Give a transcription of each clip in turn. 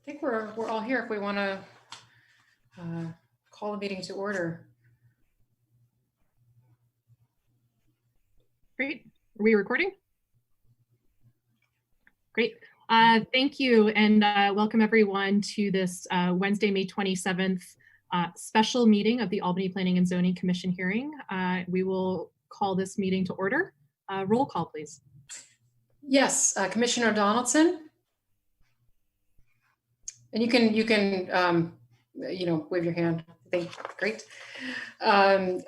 I think we're all here if we want to call the meeting to order. Great. Are we recording? Great. Thank you, and welcome everyone to this Wednesday, May 27th special meeting of the Albany Planning and Zoning Commission hearing. We will call this meeting to order. Roll call, please. Yes, Commissioner Donaldson. And you can wave your hand. Great.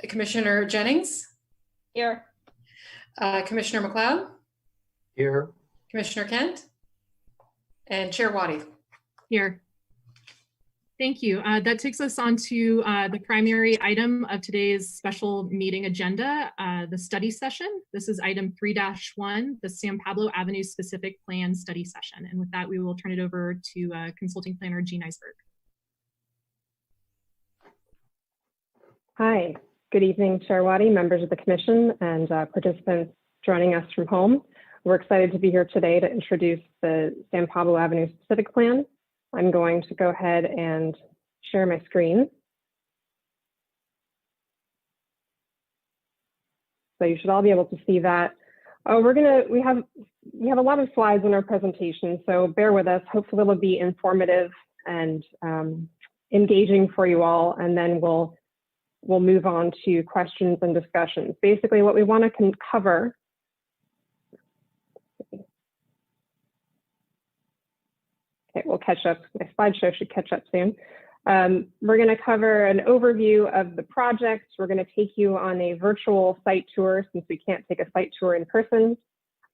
Commissioner Jennings. Here. Commissioner McLeod. Here. Commissioner Kent. And Chair Waddy. Here. Thank you. That takes us on to the primary item of today's special meeting agenda, the study session. This is item 3-1, the San Pablo Avenue Specific Plan study session. And with that, we will turn it over to consulting planner Jean Eisberg. Hi, good evening, Chair Waddy, members of the commission, and participants joining us from home. We're excited to be here today to introduce the San Pablo Avenue Specific Plan. I'm going to go ahead and share my screen. So you should all be able to see that. We have a lot of slides in our presentation, so bear with us. Hopefully it'll be informative and engaging for you all, and then we'll move on to questions and discussions. Basically, what we want to cover. Okay, we'll catch up. My slideshow should catch up soon. We're going to cover an overview of the project. We're going to take you on a virtual site tour since we can't take a site tour in person.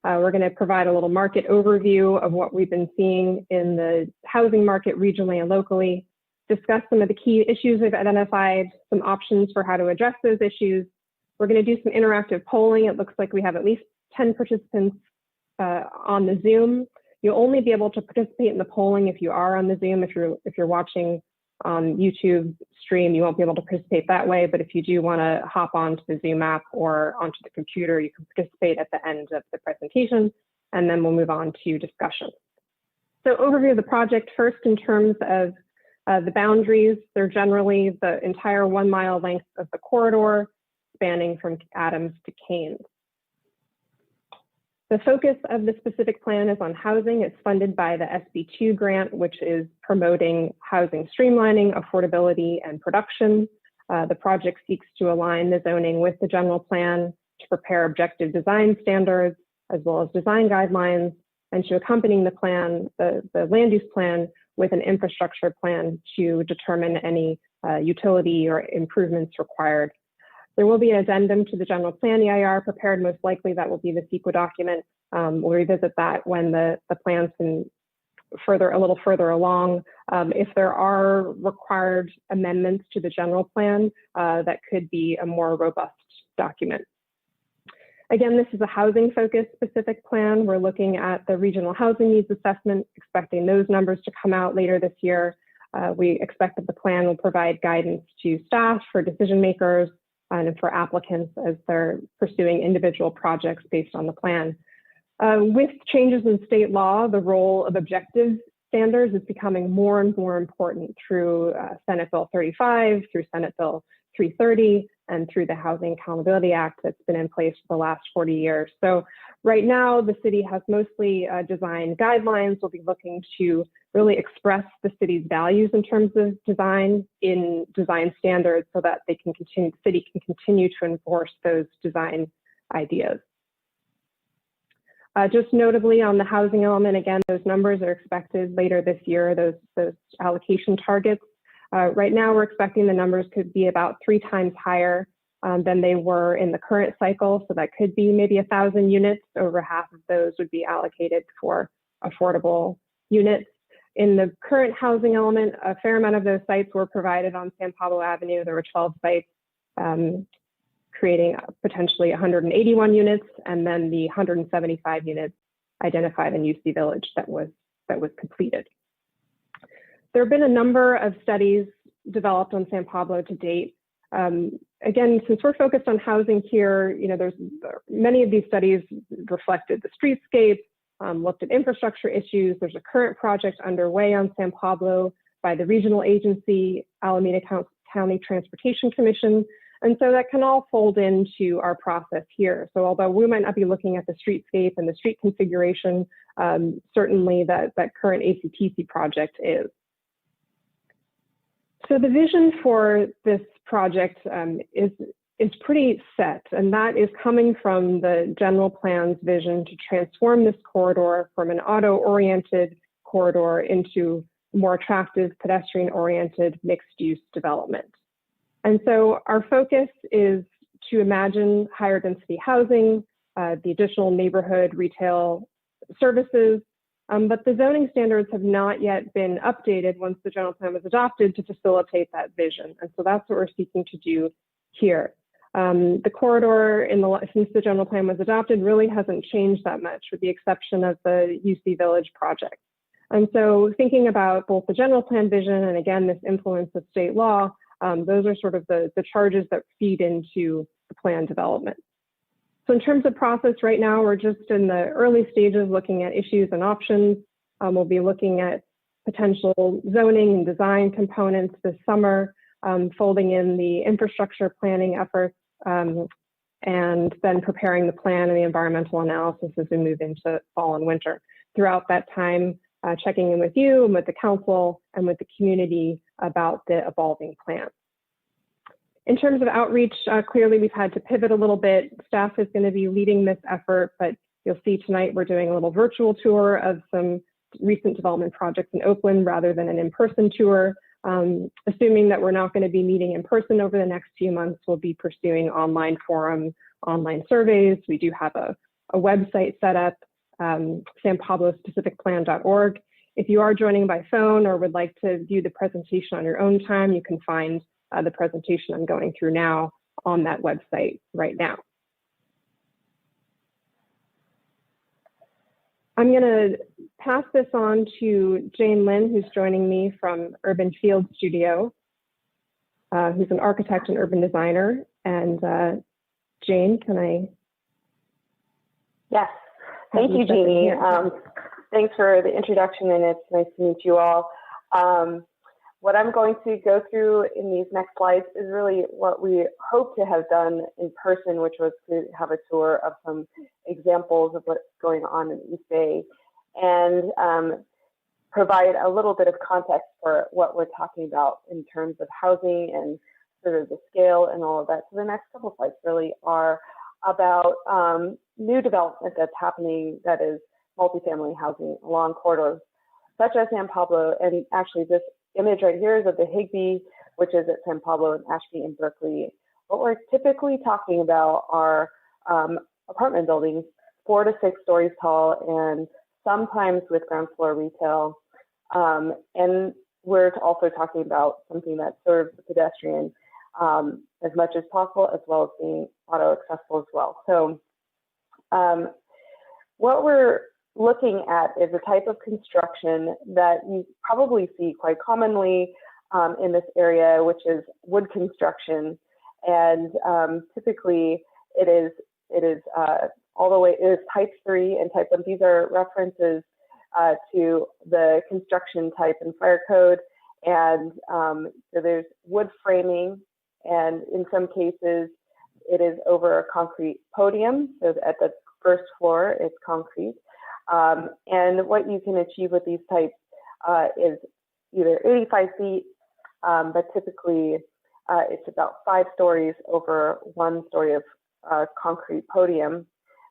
We're going to provide a little market overview of what we've been seeing in the housing market regionally and locally, discuss some of the key issues we've identified, some options for how to address those issues. We're going to do some interactive polling. It looks like we have at least 10 participants on the Zoom. You'll only be able to participate in the polling if you are on the Zoom. If you're watching on YouTube stream, you won't be able to participate that way. But if you do want to hop onto the Zoom app or onto the computer, you can participate at the end of the presentation, and then we'll move on to discussion. So overview of the project first in terms of the boundaries. They're generally the entire 1 mile length of the corridor spanning from Adams to Keynes. The focus of the specific plan is on housing. It's funded by the SB2 grant, which is promoting housing streamlining, affordability, and production. The project seeks to align the zoning with the general plan to prepare objective design standards, as well as design guidelines, and to accompany the plan, the land use plan, with an infrastructure plan to determine any utility or improvements required. There will be an addendum to the general plan EIR prepared. Most likely that will be the CEQA document. We'll revisit that when the plan's been a little further along. If there are required amendments to the general plan, that could be a more robust document. Again, this is a housing focused specific plan. We're looking at the regional housing needs assessment, expecting those numbers to come out later this year. We expect that the plan will provide guidance to staff, for decision makers, and for applicants as they're pursuing individual projects based on the plan. With changes in state law, the role of objective standards is becoming more and more important through Senate Bill 35, through Senate Bill 330, and through the Housing Accountability Act that's been in place for the last 40 years. So right now, the city has mostly design guidelines. We'll be looking to really express the city's values in terms of design in design standards so that the city can continue to enforce those design ideas. Just notably on the housing element, again, those numbers are expected later this year, those allocation targets. Right now, we're expecting the numbers could be about 3 times higher than they were in the current cycle. So that could be maybe 1,000 units. Over half of those would be allocated for affordable units. In the current housing element, a fair amount of those sites were provided on San Pablo Avenue. There were 12 sites, creating potentially 181 units, and then the 175 units identified in UC Village that was completed. There have been a number of studies developed on San Pablo to date. Again, since we're focused on housing here, there's many of these studies reflected the streetscape, looked at infrastructure issues. There's a current project underway on San Pablo by the regional agency, Alameda County Transportation Commission. And so that can all fold into our process here. So although we might not be looking at the streetscape and the street configuration, certainly that current ACTC project is. So the vision for this project is pretty set, and that is coming from the general plan's vision to transform this corridor from an auto-oriented corridor into more attractive pedestrian-oriented mixed-use development. And so our focus is to imagine higher density housing, the additional neighborhood retail services, but the zoning standards have not yet been updated once the general plan was adopted to facilitate that vision. And so that's what we're seeking to do here. The corridor since the general plan was adopted really hasn't changed that much, with the exception of the UC Village project. And so thinking about both the general plan vision and again, this influence of state law, those are sort of the charges that feed into the plan development. So in terms of process right now, we're just in the early stages looking at issues and options. We'll be looking at potential zoning and design components this summer, folding in the infrastructure planning efforts, and then preparing the plan and the environmental analysis as we move into fall and winter. Throughout that time, checking in with you and with the council and with the community about the evolving plan. In terms of outreach, clearly we've had to pivot a little bit. Staff is going to be leading this effort, but you'll see tonight we're doing a little virtual tour of some recent development projects in Oakland rather than an in-person tour. Assuming that we're not going to be meeting in person over the next few months, we'll be pursuing online forums, online surveys. We do have a website set up, San Pablo Specific Plan.org. If you are joining by phone or would like to view the presentation on your own time, you can find the presentation I'm going through now on that website right now. I'm going to pass this on to Jane Lynn, who's joining me from Urban Field Studio, who's an architect and urban designer. And Jane, can I? Yes, thank you, Jeannie. Thanks for the introduction, and it's nice to meet you all. What I'm going to go through in these next slides is really what we hope to have done in person, which was to have a tour of some examples of what's going on in the East Bay and provide a little bit of context for what we're talking about in terms of housing and sort of the scale and all of that. So the next couple slides really are about new development that's happening that is multifamily housing along corridors such as San Pablo. And actually this image right here is of the Higbee, which is at San Pablo and Ashby and Berkeley. What we're typically talking about are apartment buildings, 4 to 6 stories tall, and sometimes with ground floor retail. And we're also talking about something that serves the pedestrian as much as possible, as well as being auto accessible as well. So what we're looking at is a type of construction that you probably see quite commonly in this area, which is wood construction. And typically it is all the way, it is type 3 and type 1. These are references to the construction type and fire code. And so there's wood framing, and in some cases it is over a concrete podium. So at the first floor, it's concrete. And what you can achieve with these types is either 85 feet, but typically it's about 5 stories over 1 story of concrete podium.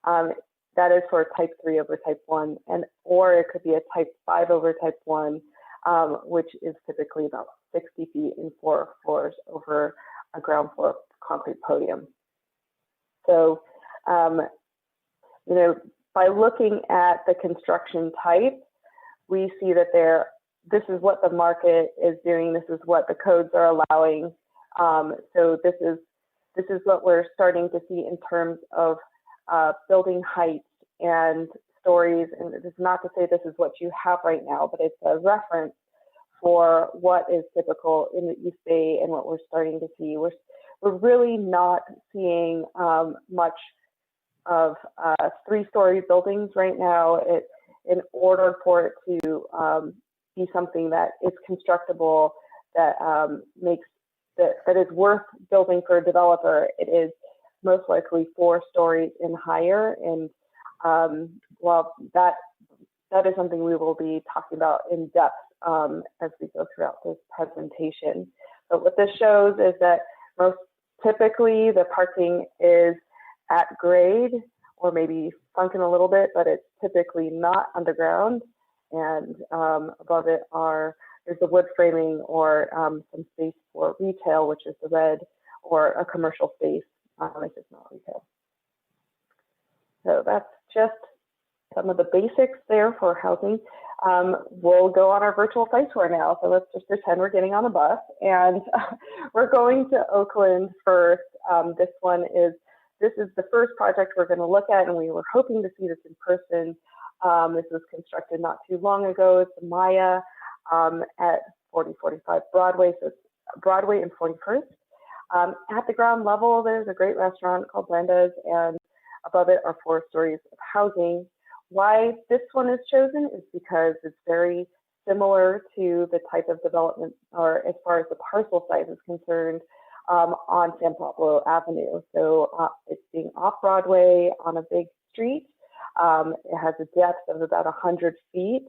That is for type 3 over type 1, or it could be a type 5 over type 1, which is typically about 60 feet and 4 floors over a ground floor concrete podium. So, by looking at the construction type, we see that this is what the market is doing. This is what the codes are allowing. So this is what we're starting to see in terms of building heights and stories. And this is not to say this is what you have right now, but it's a reference for what is typical in the East Bay and what we're starting to see. We're really not seeing much of 3-story buildings right now. in order for it to be something that is constructible, that that is worth building for a developer, it is most likely 4 stories and higher. And well, that is something we will be talking about in depth as we go throughout this presentation. But what this shows is that most typically the parking is at grade, or maybe sunken a little bit, but it's typically not underground. And above it there's the wood framing, or some space for retail, which is the red, or a commercial space, if it's not retail. So that's just some of the basics there for housing. We'll go on our virtual site tour now. So let's just pretend we're getting on a bus, and we're going to Oakland first. This is the first project we're going to look at, and we were hoping to see this in person. This was constructed not too long ago. It's Maya at 4045 Broadway, so it's Broadway and 41st. At the ground level, there's a great restaurant called Brenda's, and above it are 4 stories of housing. Why this one is chosen is because it's very similar to the type of development, or as far as the parcel size is concerned, on San Pablo Avenue. So it's being off Broadway on a big street. It has a depth of about 100 feet.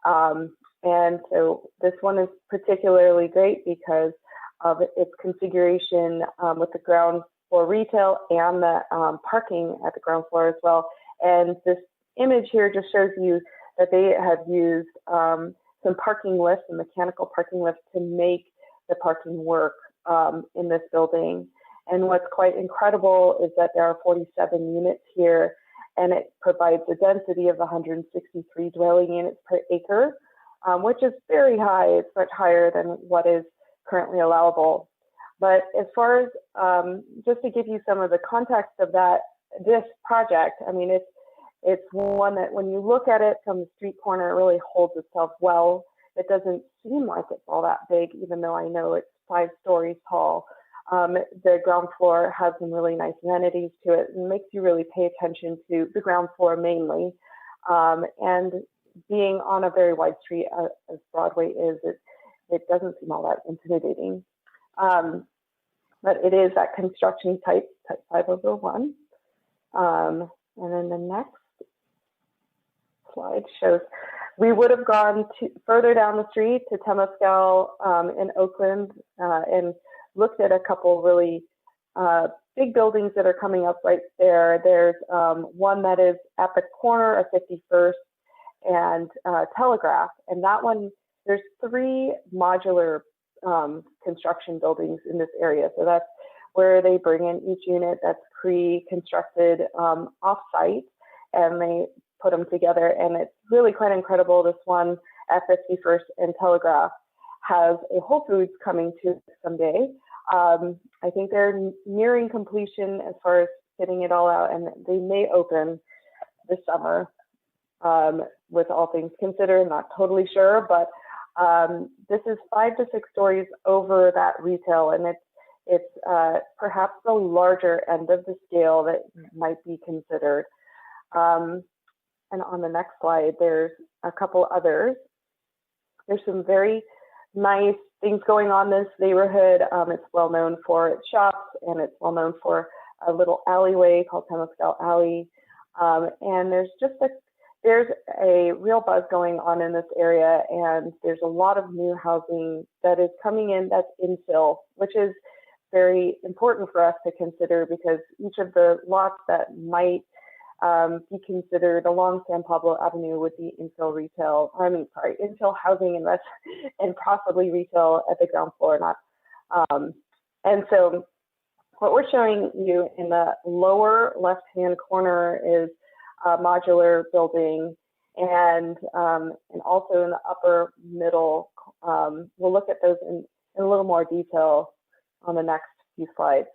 And so this one is particularly great because of its configuration with the ground floor retail and the parking at the ground floor as well. And this image here just shows you that they have used some parking lifts, and mechanical parking lifts, to make the parking work in this building. And what's quite incredible is that there are 47 units here, and it provides a density of 163 dwelling units per acre, which is very high. It's much higher than what is currently allowable. But as far as, just to give you some of the context of this project, I mean, it's one that when you look at it from the street corner, it really holds itself well. It doesn't seem like it's all that big, even though I know it's 5 stories tall. The ground floor has some really nice amenities to it, and makes you really pay attention to the ground floor mainly. And being on a very wide street as Broadway is, it doesn't seem all that intimidating. But it is that construction type 501. And then the next slide shows we would have gone further down the street to Temescal in Oakland and looked at a couple really big buildings that are coming up right there. There's one that is at the corner of 51st and Telegraph, and that one, there's 3 modular construction buildings in this area. So that's where they bring in each unit that's pre-constructed off-site, and they put them together, and it's really quite incredible. This one at 51st and Telegraph has a Whole Foods coming to someday. I think they're nearing completion as far as fitting it all out, and they may open this summer, with all things considered. Not totally sure, but this is 5 to 6 stories over that retail, and it's perhaps the larger end of the scale that might be considered. And on the next slide, there's a couple others. There's some very nice things going on in this neighborhood. It's well known for its shops, and it's well known for a little alleyway called Temescal Alley. And there's a real buzz going on in this area, and there's a lot of new housing that is coming in that's infill, which is very important for us to consider, because each of the lots that might be considered along San Pablo Avenue would be infill housing and possibly retail at the ground floor, and so what we're showing you in the lower left-hand corner is a modular building, and also in the upper middle. We'll look at those in a little more detail on the next few slides.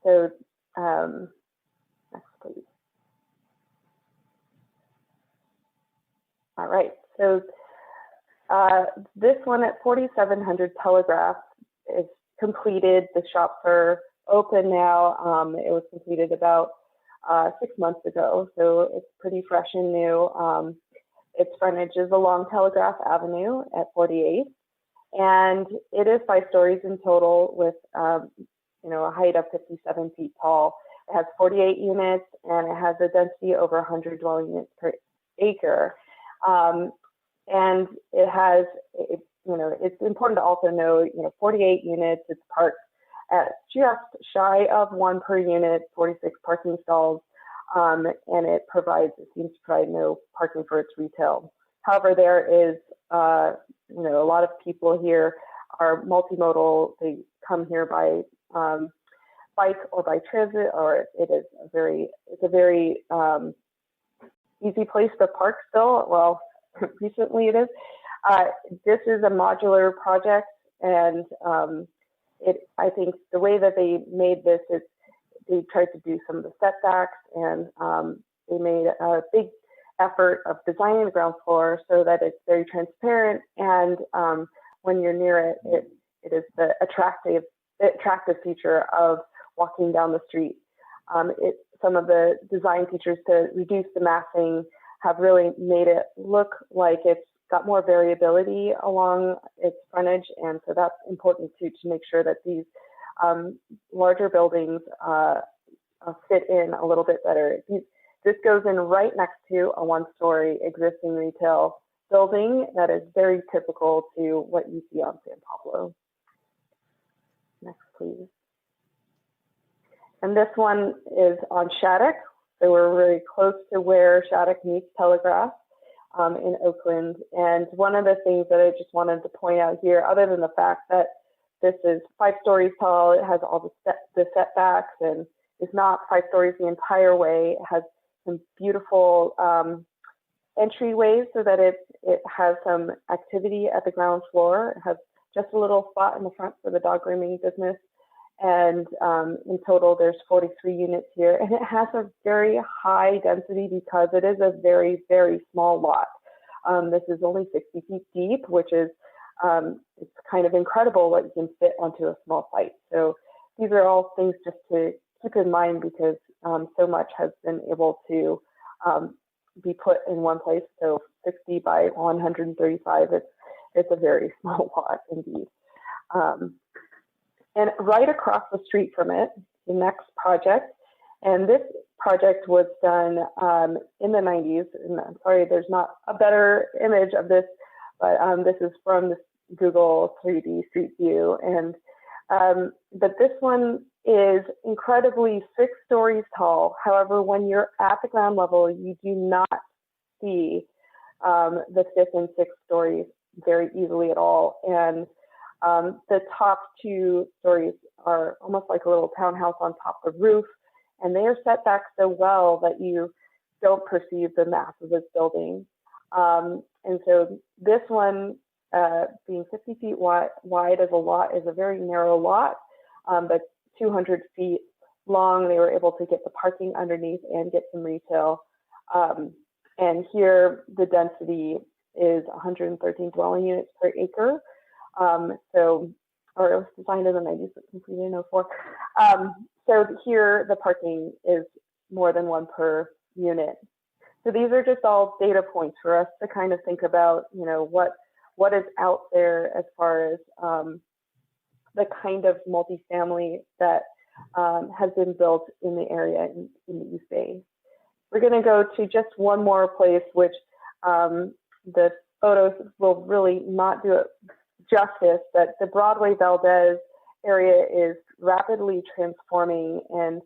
So next, please. All right, so this one at 4700 Telegraph is completed. The shops are open now. It was completed about 6 months ago, so it's pretty fresh and new. its frontage is along Telegraph Avenue at 48th, and it is 5 stories in total with a height of 57 feet tall. It has 48 units, and it has a density over 100 dwelling units per acre. And it has, it's important to also know, 48 units, it's parked at just shy of 1 per unit, 46 parking stalls, and it seems to provide no parking for its retail. However, there is, a lot of people here are multimodal. They come here by bike or by transit, or it's a very easy place to park still. Well, recently it is. This is a modular project, and I think the way that they made this is they tried to do some of the setbacks, and they made a big effort of designing the ground floor so that it's very transparent, and when you're near it, it is the attractive feature of walking down the street. Some of the design features to reduce the massing have really made it look like it's got more variability along its frontage, and so that's important too, to make sure that these larger buildings fit in a little bit better. This goes in right next to a 1-story existing retail building that is very typical to what you see on San Pablo. Next, please. And this one is on Shattuck. So we're really close to where Shattuck meets Telegraph in Oakland. And one of the things that I just wanted to point out here, other than the fact that this is 5 stories tall, it has all the setbacks, and it's not 5 stories the entire way. It has some beautiful entryways so that it has some activity at the ground floor. It has just a little spot in the front for the dog grooming business. And in total, there's 43 units here. And it has a very high density because it is a very, very small lot. This is only 60 feet deep, which is it's kind of incredible what you can fit onto a small site. So these are all things just to keep in mind, because so much has been able to be put in one place. So 60 by 135, it's a very small lot indeed. And right across the street from it, the next project, and this project was done in the 90s. And I'm sorry, there's not a better image of this, but this is from the Google 3D Street View. And but this one is incredibly 6 stories tall. However, when you're at the ground level, you do not see the 5th and 6th stories very easily at all. And the top 2 stories are almost like a little townhouse on top of the roof, and they are set back so well that you don't perceive the mass of this building. And so this one, being 50 feet wide as a lot, is a very narrow lot, but 200 feet long. They were able to get the parking underneath and get some retail. And here the density is 113 dwelling units per acre. Or it was designed in the 90s, but completed in 04. So here the parking is more than 1 per unit. So these are just all data points for us to kind of think about, what is out there as far as the kind of multifamily that has been built in the area in the East Bay. We're going to go to just one more place, which the photos will really not do it justice, but the Broadway Valdez area is rapidly transforming, and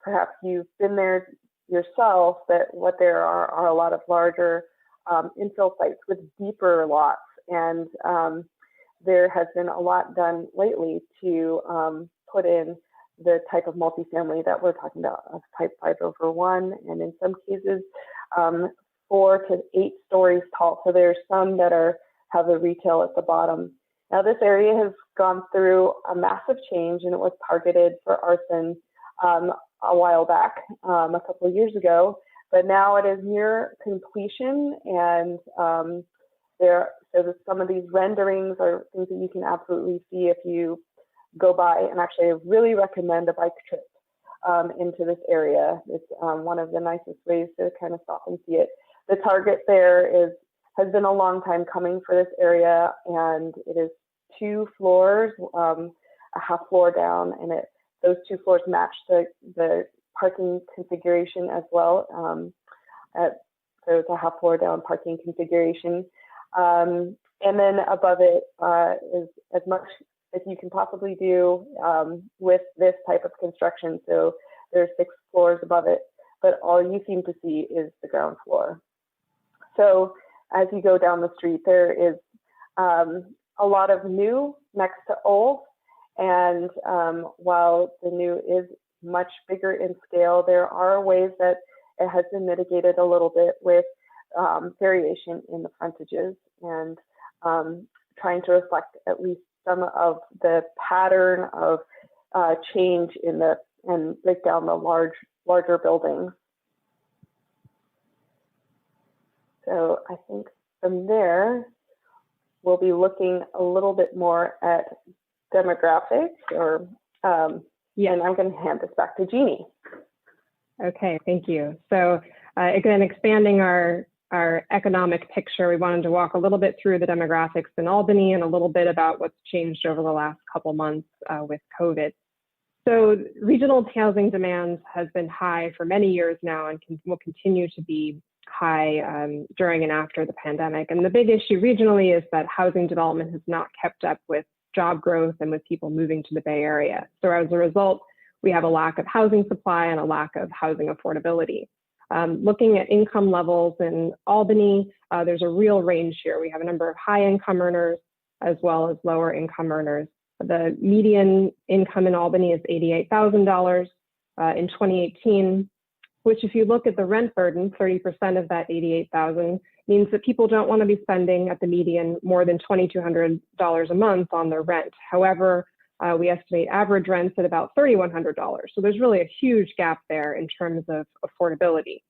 perhaps you've been there yourself, that what there are a lot of larger infill sites with deeper lots, and there has been a lot done lately to put in the type of multifamily that we're talking about, of type 5/1, and in some cases 4 to 8 stories tall. So there's some that have a retail at the bottom. Now this area has gone through a massive change, and it was targeted for arson a while back, a couple of years ago, but now it is near completion, and some of these renderings are things that you can absolutely see if you go by, and actually I really recommend a bike trip into this area. It's one of the nicest ways to kind of stop and see it. The target there is has been a long time coming for this area, and it is 2 floors, a half floor down, and those 2 floors match the parking configuration as well. So it's a half floor down parking configuration. And then above it is as much as you can possibly do with this type of construction. So there's 6 floors above it, but all you seem to see is the ground floor. So as you go down the street, there is a lot of new next to old. And while the new is much bigger in scale, there are ways that it has been mitigated a little bit with variation in the frontages and trying to reflect at least some of the pattern of change and break down the larger buildings. So I think from there, we'll be looking a little bit more at demographics, and I'm going to hand this back to Jeannie. Okay, thank you. So again, expanding our economic picture, we wanted to walk a little bit through the demographics in Albany and a little bit about what's changed over the last couple months with COVID. So regional housing demand has been high for many years now and will continue to be high during and after the pandemic. And the big issue regionally is that housing development has not kept up with job growth and with people moving to the Bay Area. So as a result, we have a lack of housing supply and a lack of housing affordability. Looking at income levels in Albany, there's a real range here. We have a number of high income earners as well as lower income earners. The median income in Albany is $88,000 in 2018, which if you look at the rent burden, 30% of that $88,000 means that people don't want to be spending at the median more than $2,200 a month on their rent. However, we estimate average rents at about $3,100. So there's really a huge gap there in terms of affordability.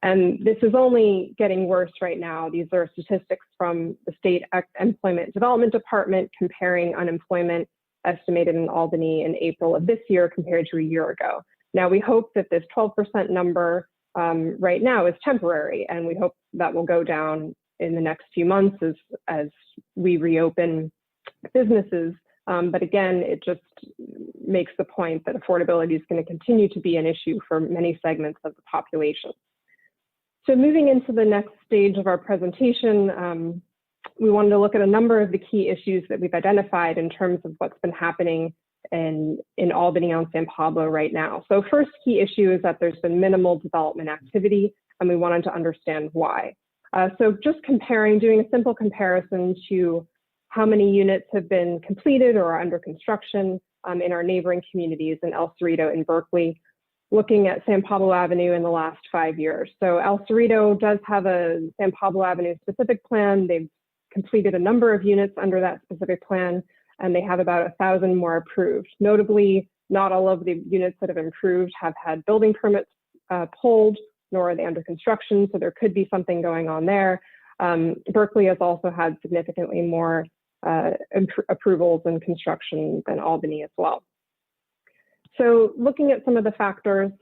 And this is only getting worse right now. These are statistics from the State Employment Development Department comparing unemployment estimated in Albany in April of this year compared to a year ago. Now, we hope that this 12% number right now is temporary, and we hope that will go down in the next few months as we reopen businesses. But again, it just makes the point that affordability is going to continue to be an issue for many segments of the population. So moving into the next stage of our presentation, we wanted to look at a number of the key issues that we've identified in terms of what's been happening in Albany on San Pablo right now. So first key issue is that there's been minimal development activity, and we wanted to understand why. So just doing a simple comparison to how many units have been completed or are under construction in our neighboring communities in El Cerrito and Berkeley, looking at San Pablo Avenue in the last 5 years. So El Cerrito does have a San Pablo Avenue specific plan. They've completed a number of units under that specific plan, and they have about 1,000 more approved. Notably, not all of the units that have improved have had building permits pulled, nor are they under construction, so there could be something going on there. Berkeley has also had significantly more approvals and construction than Albany as well. So looking at some of the factors,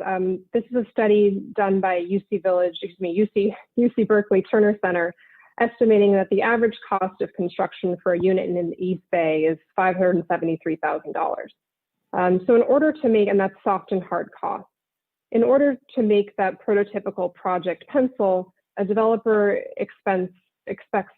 this is a study done by UC Berkeley Turner Center, estimating that the average cost of construction for a unit in the East Bay is $573,000. So in order to make, and that's soft and hard costs, in order to make that prototypical project pencil, a developer expects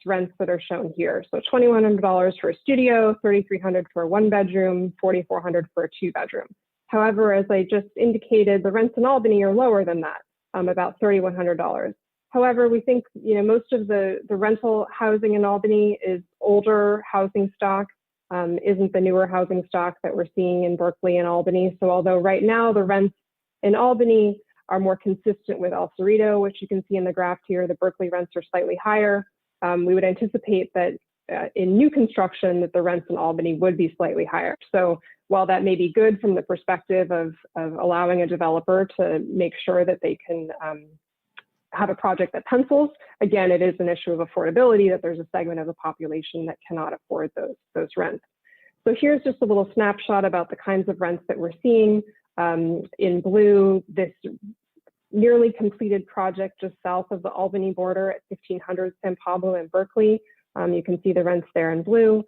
rents that are shown here. So $2,100 for a studio, $3,300 for a 1-bedroom, $4,400 for a 2-bedroom. However, as I just indicated, the rents in Albany are lower than that, about $3,100. However, we think most of the rental housing in Albany is older housing stock, isn't the newer housing stock that we're seeing in Berkeley and Albany. So although right now the rents in Albany are more consistent with El Cerrito, which you can see in the graph here, the Berkeley rents are slightly higher. We would anticipate that in new construction that the rents in Albany would be slightly higher. So while that may be good from the perspective of allowing a developer to make sure that they can have a project that pencils, again, it is an issue of affordability, that there's a segment of the population that cannot afford those rents. So here's just a little snapshot about the kinds of rents that we're seeing. In blue, this nearly completed project just south of the Albany border at 1500 San Pablo and Berkeley. You can see the rents there in blue.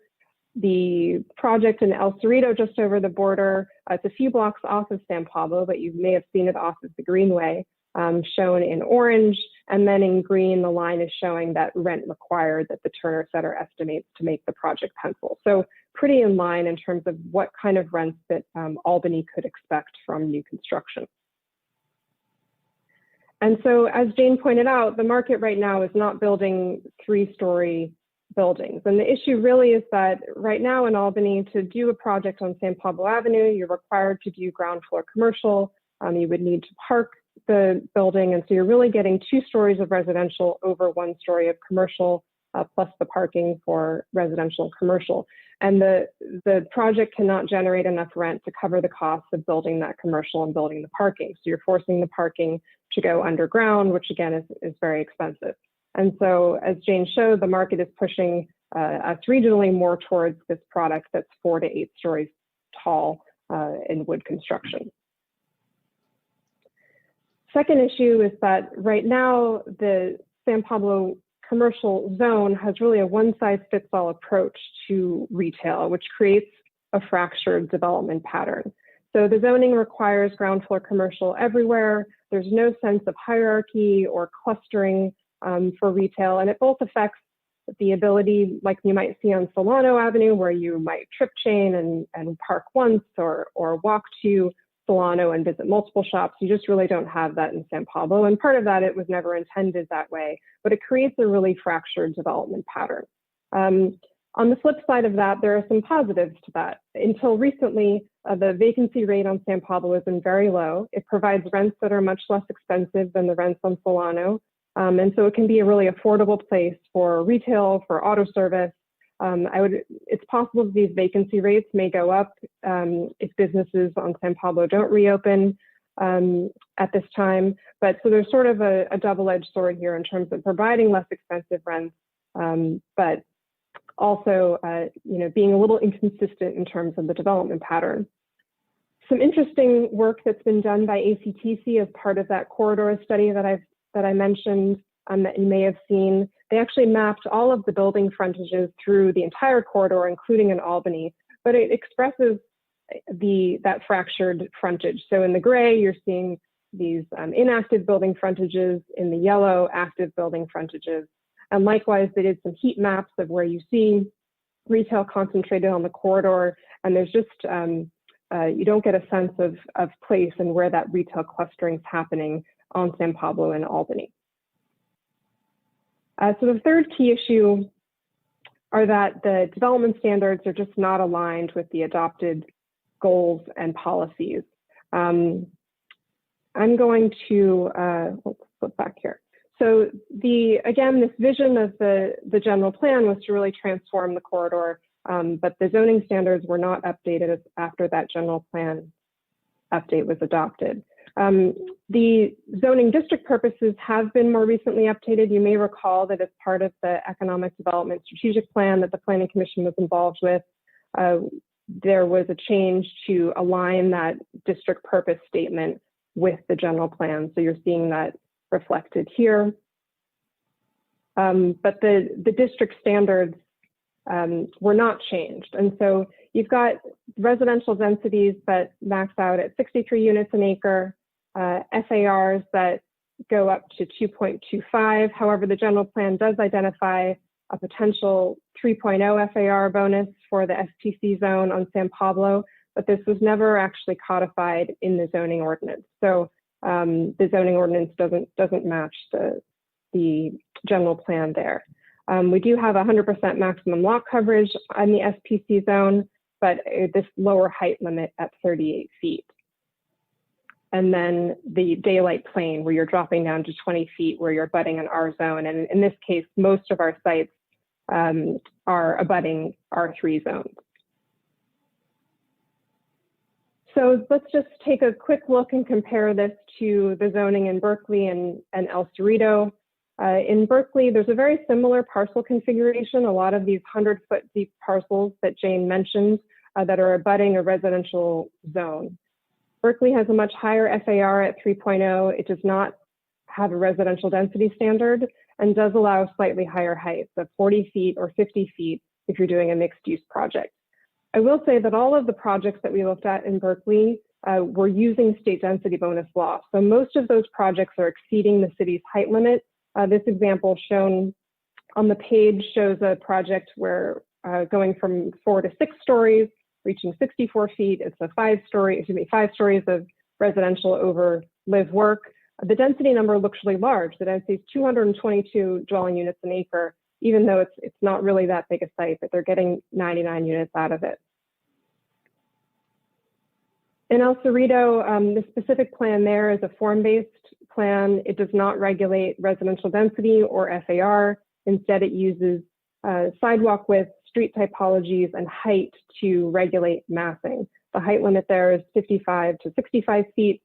The project in El Cerrito, just over the border, it's a few blocks off of San Pablo, but you may have seen it off of the Greenway, shown in orange. And then in green, the line is showing that rent required that the Turner Center estimates to make the project pencil. So pretty in line in terms of what kind of rents that Albany could expect from new construction. And so as Jane pointed out, the market right now is not building 3-story buildings. And the issue really is that right now in Albany, to do a project on San Pablo Avenue, you're required to do ground floor commercial. You would need to park the building. And so you're really getting 2 stories of residential over 1 story of commercial, plus the parking for residential and commercial. And the project cannot generate enough rent to cover the costs of building that commercial and building the parking. So you're forcing the parking to go underground, which again is very expensive. And so as Jane showed, the market is pushing us regionally more towards this product that's 4 to 8 stories tall in wood construction. Second issue is that right now, the San Pablo commercial zone has really a one-size-fits-all approach to retail, which creates a fractured development pattern. So the zoning requires ground floor commercial everywhere. There's no sense of hierarchy or clustering for retail, and it both affects the ability, like you might see on Solano Avenue, where you might trip chain and park once or walk to Solano and visit multiple shops. You just really don't have that in San Pablo. And part of that, it was never intended that way, but it creates a really fractured development pattern. On the flip side of that, there are some positives to that. Until recently, the vacancy rate on San Pablo has been very low. It provides rents that are much less expensive than the rents on Solano. And so it can be a really affordable place for retail, for auto service. It's possible that these vacancy rates may go up if businesses on San Pablo don't reopen at this time. But so there's sort of a double-edged sword here in terms of providing less expensive rents, but also being a little inconsistent in terms of the development pattern. Some interesting work that's been done by ACTC as part of that corridor study that I mentioned that you may have seen. They actually mapped all of the building frontages through the entire corridor, including in Albany, but it expresses that fractured frontage. So in the gray, you're seeing these inactive building frontages, in the yellow, active building frontages. And likewise, they did some heat maps of where you see retail concentrated on the corridor, and there's just, you don't get a sense of place and where that retail clustering is happening on San Pablo and Albany. So the third key issue are that the development standards are just not aligned with the adopted goals and policies. I'm going to, let's flip back here. So again, this vision of the general plan was to really transform the corridor, but the zoning standards were not updated after that general plan update was adopted. The zoning district purposes have been more recently updated. You may recall that as part of the Economic Development Strategic Plan that the Planning Commission was involved with, there was a change to align that district purpose statement with the general plan. So you're seeing that reflected here. But the district standards were not changed. And so you've got residential densities that max out at 63 units an acre, FARs that go up to 2.25. However, the general plan does identify a potential 3.0 FAR bonus for the STC zone on San Pablo, but this was never actually codified in the zoning ordinance. So the zoning ordinance doesn't match the general plan there. We do have 100% maximum lot coverage on the SPC zone, but this lower height limit at 38 feet. And then the daylight plane where you're dropping down to 20 feet where you're abutting an R zone. And in this case, most of our sites are abutting R3 zones. So let's just take a quick look and compare this to the zoning in Berkeley and El Cerrito. In Berkeley, there's a very similar parcel configuration, a lot of these 100-foot deep parcels that Jane mentioned that are abutting a residential zone. Berkeley has a much higher FAR at 3.0. It does not have a residential density standard and does allow slightly higher heights of 40 feet or 50 feet if you're doing a mixed use project. I will say that all of the projects that we looked at in Berkeley were using state density bonus law. So most of those projects are exceeding the city's height limit. This example shown on the page shows a project where going from 4 to 6 stories, reaching 64 feet. It's a 5 stories of residential over live work. The density number looks really large. The density is 222 dwelling units an acre, even though it's not really that big a site, but they're getting 99 units out of it. In El Cerrito, the specific plan there is a form-based plan. It does not regulate residential density or FAR. Instead, it uses sidewalk width, street typologies, and height to regulate massing. The height limit there is 55 to 65 feet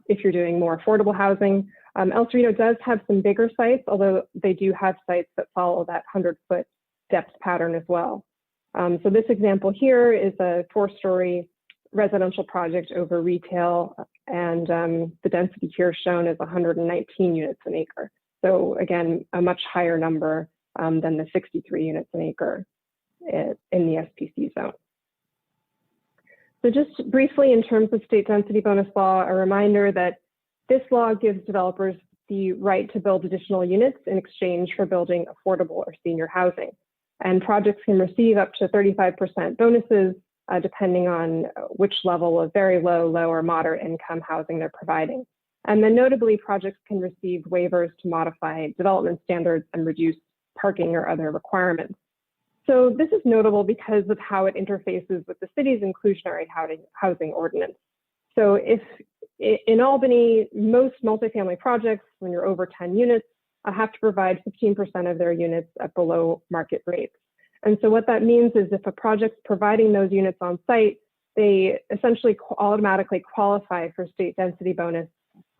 if you're doing more affordable housing. El Cerrito does have some bigger sites, although they do have sites that follow that 100-foot depth pattern as well. So this example here is a 4-story residential project over retail, and the density here shown is 119 units an acre. So again, a much higher number than the 63 units an acre in the SPC zone. So just briefly, in terms of state density bonus law, a reminder that this law gives developers the right to build additional units in exchange for building affordable or senior housing. And projects can receive up to 35% bonuses, depending on which level of very low, low, or moderate income housing they're providing. And then notably, projects can receive waivers to modify development standards and reduce parking or other requirements. So this is notable because of how it interfaces with the city's inclusionary housing ordinance. So if in Albany, most multifamily projects, when you're over 10 units, have to provide 15% of their units at below market rates. And so what that means is if a project's providing those units on site, they essentially automatically qualify for state density bonus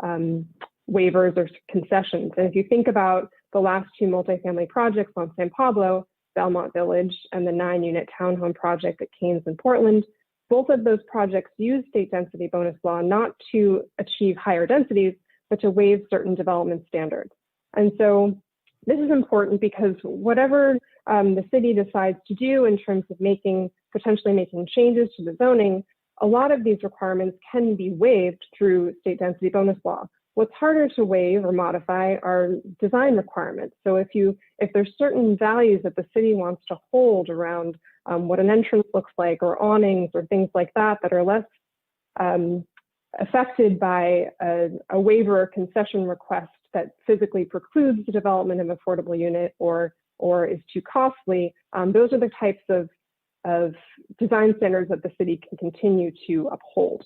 waivers or concessions. And if you think about the last 2 multifamily projects on San Pablo, Belmont Village, and the 9-unit townhome project at Keynes and Portland, both of those projects use state density bonus law not to achieve higher densities, but to waive certain development standards. And so this is important because whatever the city decides to do in terms of potentially making changes to the zoning, a lot of these requirements can be waived through state density bonus law. What's harder to waive or modify are design requirements. So if there's certain values that the city wants to hold around what an entrance looks like, or awnings or things like that are less affected by a waiver or concession request that physically precludes the development of an affordable unit or is too costly, those are the types of design standards that the city can continue to uphold.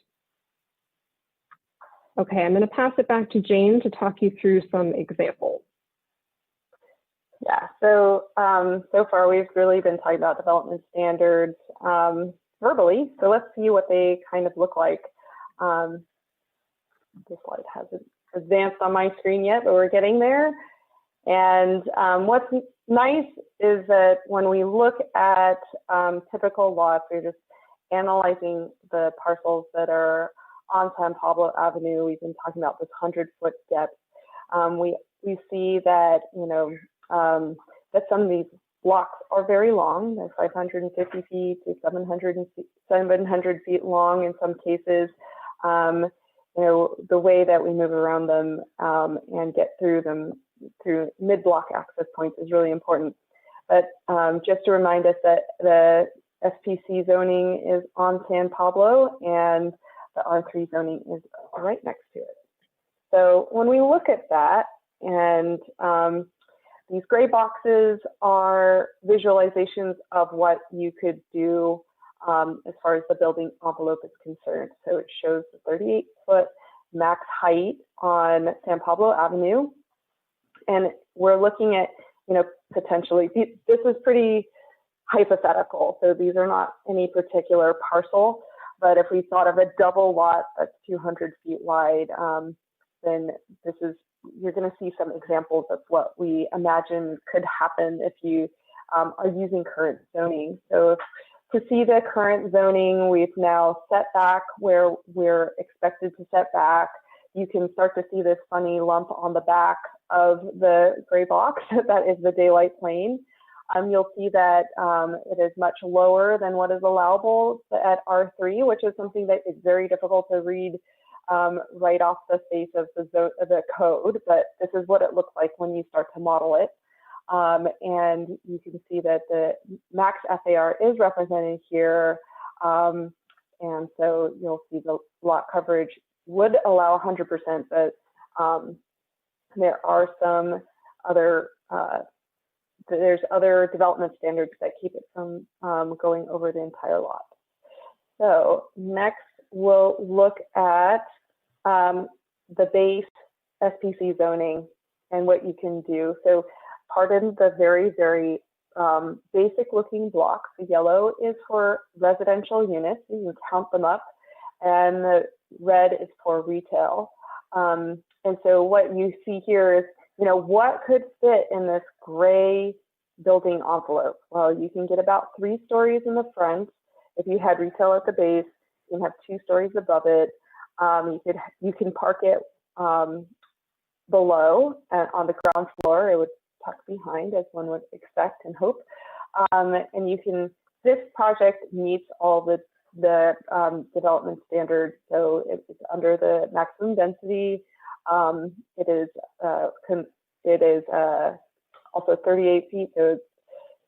Okay, I'm going to pass it back to Jane to talk you through some examples. Yeah, so so far we've really been talking about development standards verbally. So let's see what they kind of look like. This slide hasn't advanced on my screen yet, but we're getting there. And what's nice is that when we look at typical lots, we're just analyzing the parcels that are on San Pablo Avenue. We've been talking about this 100-foot depth. We see that, that some of these blocks are very long. They're 550 feet to 700 feet long in some cases. The way that we move around them and get through them through mid-block access points is really important. But just to remind us that the SPC zoning is on San Pablo and the R3 zoning is right next to it. So when we look at that, and these gray boxes are visualizations of what you could do as far as the building envelope is concerned. So it shows the 38-foot max height on San Pablo Avenue. And we're looking at, potentially, this is pretty hypothetical. So these are not any particular parcel, but if we thought of a double lot that's 200 feet wide, then you're going to see some examples of what we imagine could happen if you are using current zoning. So if, to see the current zoning, we've now set back where we're expected to set back. You can start to see this funny lump on the back of the gray box that is the daylight plane. You'll see that it is much lower than what is allowable at R3, which is something that is very difficult to read right off the face of the code, but this is what it looks like when you start to model it. And you can see that the max FAR is represented here. And so you'll see the lot coverage would allow 100%, but there are some other, there's other development standards that keep it from going over the entire lot. So next we'll look at the base SPC zoning and what you can do. So pardon the very, very basic looking blocks. The yellow is for residential units. You can count them up. And the red is for retail. And so what you see here is, you know, what could fit in this gray building envelope? Well, you can get about 3 stories in the front. If you had retail at the base, you can have 2 stories above it. You can park it below on the ground floor. It would tuck behind, as one would expect and hope. And you can, this project meets all the development standards. So it's under the maximum density. It is also 38 feet, so it's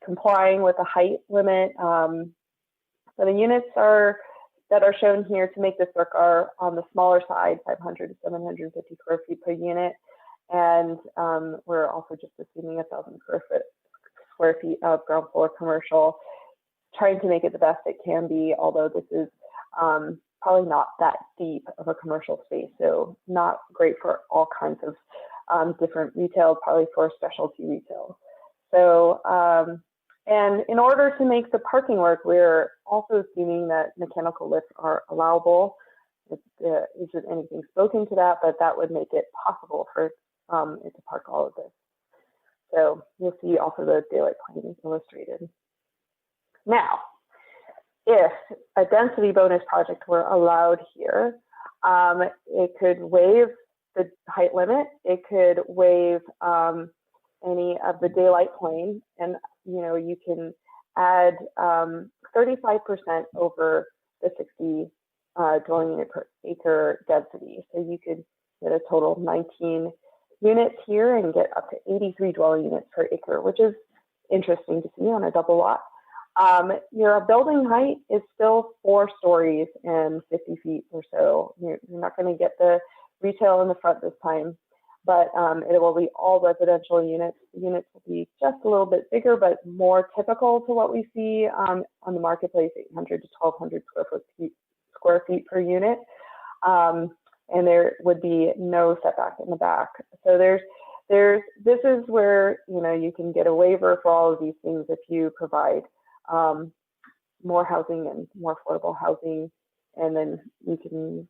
complying with the height limit. So the units that are shown here to make this work are on the smaller side, 500 to 750 square feet per unit. And we're also just assuming 1,000 square feet of ground floor commercial, trying to make it the best it can be, although this is probably not that deep of a commercial space, so not great for all kinds of different retail, probably for specialty retail. So, and in order to make the parking work, we're also assuming that mechanical lifts are allowable. Isn't anything spoken to that, but that would make it possible for it to park all of this. So you'll see also the daylight plane illustrated. Now, if a density bonus project were allowed here, it could waive the height limit. It could waive any of the daylight plane, and you know, you can add 35% over the 60 dwelling unit per acre density. So you could get a total of 19 units here and get up to 83 dwelling units per acre, which is interesting to see on a double lot. Your building height is still 4 stories and 50 feet or so. You're not going to get the retail in the front this time, but it will be all residential units. The units will be just a little bit bigger, but more typical to what we see on the marketplace, 800 to 1,200 square feet per unit. And there would be no setback in the back. So this is where, you know, you can get a waiver for all of these things if you provide more housing and more affordable housing, and then you can,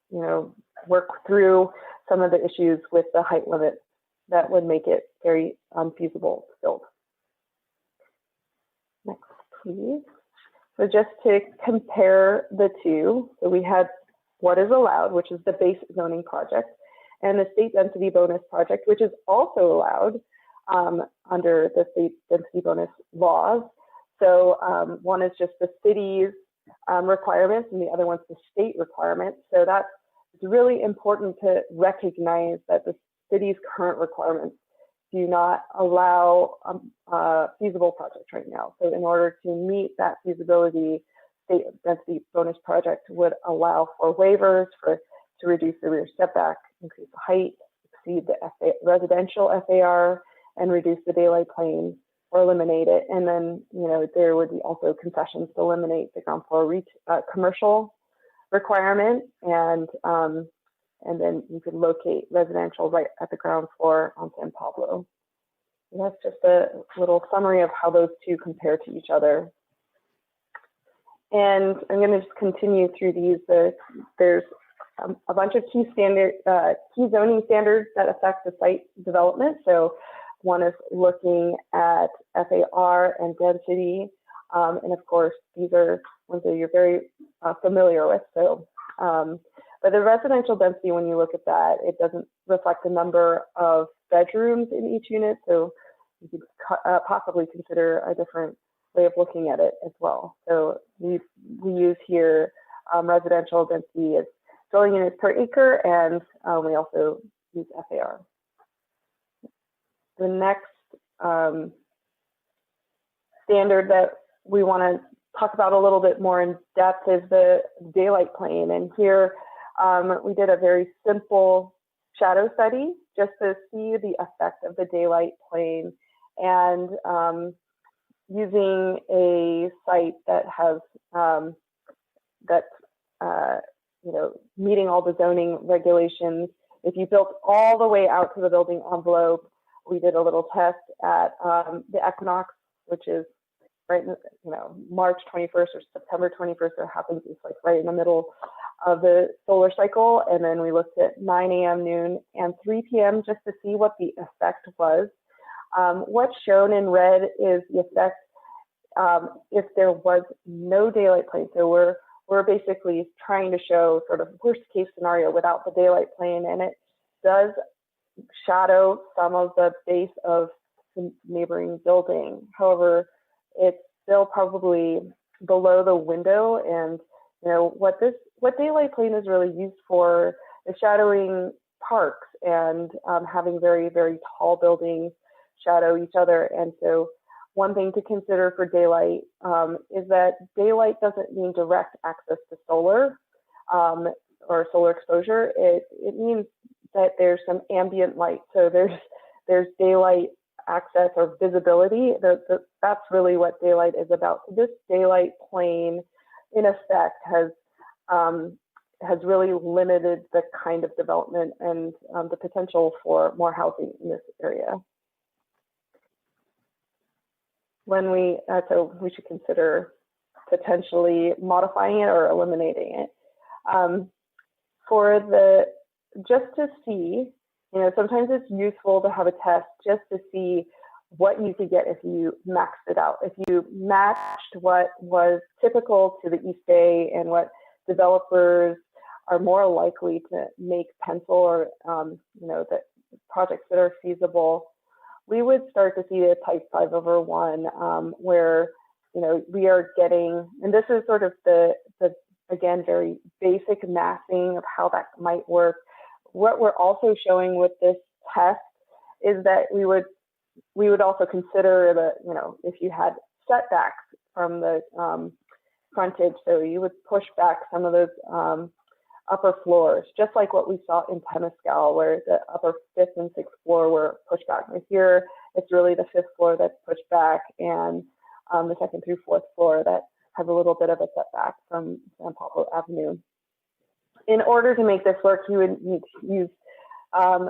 you know, work through some of the issues with the height limit that would make it very unfeasible to build. Next, please. So just to compare the two, so we had what is allowed, which is the base zoning project, and the state density bonus project, which is also allowed under the state density bonus laws. So one is just the city's requirements, and the other one's the state requirements. So that's really important to recognize that the city's current requirements do not allow feasible projects right now. So in order to meet that feasibility, state density bonus project would allow for waivers to reduce the rear setback, increase the height, exceed the residential FAR, and reduce the daylight plane or eliminate it. And then, you know, there would be also concessions to eliminate the ground floor commercial requirement, and then you could locate residential right at the ground floor on San Pablo. And that's just a little summary of how those two compare to each other. And I'm going to just continue through these. There's a bunch of key zoning standards that affect the site development. So one is looking at FAR and density. And of course, these are ones that you're very familiar with. So, but the residential density, when you look at that, it doesn't reflect the number of bedrooms in each unit. So you could possibly consider a different way of looking at it as well. So we use here residential density as dwelling units per acre, and we also use FAR. The next standard that we want to talk about a little bit more in depth is the daylight plane. And here we did a very simple shadow study just to see the effect of the daylight plane, and using a site that has meeting all the zoning regulations. If you built all the way out to the building envelope, we did a little test at the equinox, which is right in, March 21st or September 21st. It happens, it's like right in the middle of the solar cycle. And then we looked at 9 a.m., noon, and 3 p.m. just to see what the effect was. What's shown in red is the effect if there was no daylight plane. So we're basically trying to show sort of worst case scenario without the daylight plane, and it does shadow some of the base of the neighboring building. However, it's still probably below the window, and what daylight plane is really used for is shadowing parks and having very, very tall buildings shadow each other. And so one thing to consider for daylight is that daylight doesn't mean direct access to solar or solar exposure. It means that there's some ambient light. So there's daylight access or visibility. That's really what daylight is about. So this daylight plane, in effect, has really limited the kind of development and the potential for more housing in this area. So we should consider potentially modifying it or eliminating it. Just to see, sometimes it's useful to have a test just to see what you could get if you maxed it out. If you matched what was typical to the East Bay and what developers are more likely to make pencil, or the projects that are feasible, we would start to see a type 5/1 where we are getting, and this is sort of the again very basic massing of how that might work. What we're also showing with this test is that we would also consider if you had setbacks from the frontage, so you would push back some of those upper floors, just like what we saw in Temescal, where the upper 5th and 6th floor were pushed back. But here, it's really the 5th floor that's pushed back, and the 2nd through 4th floor that has a little bit of a setback from San Pablo Avenue. In order to make this work, you would need to use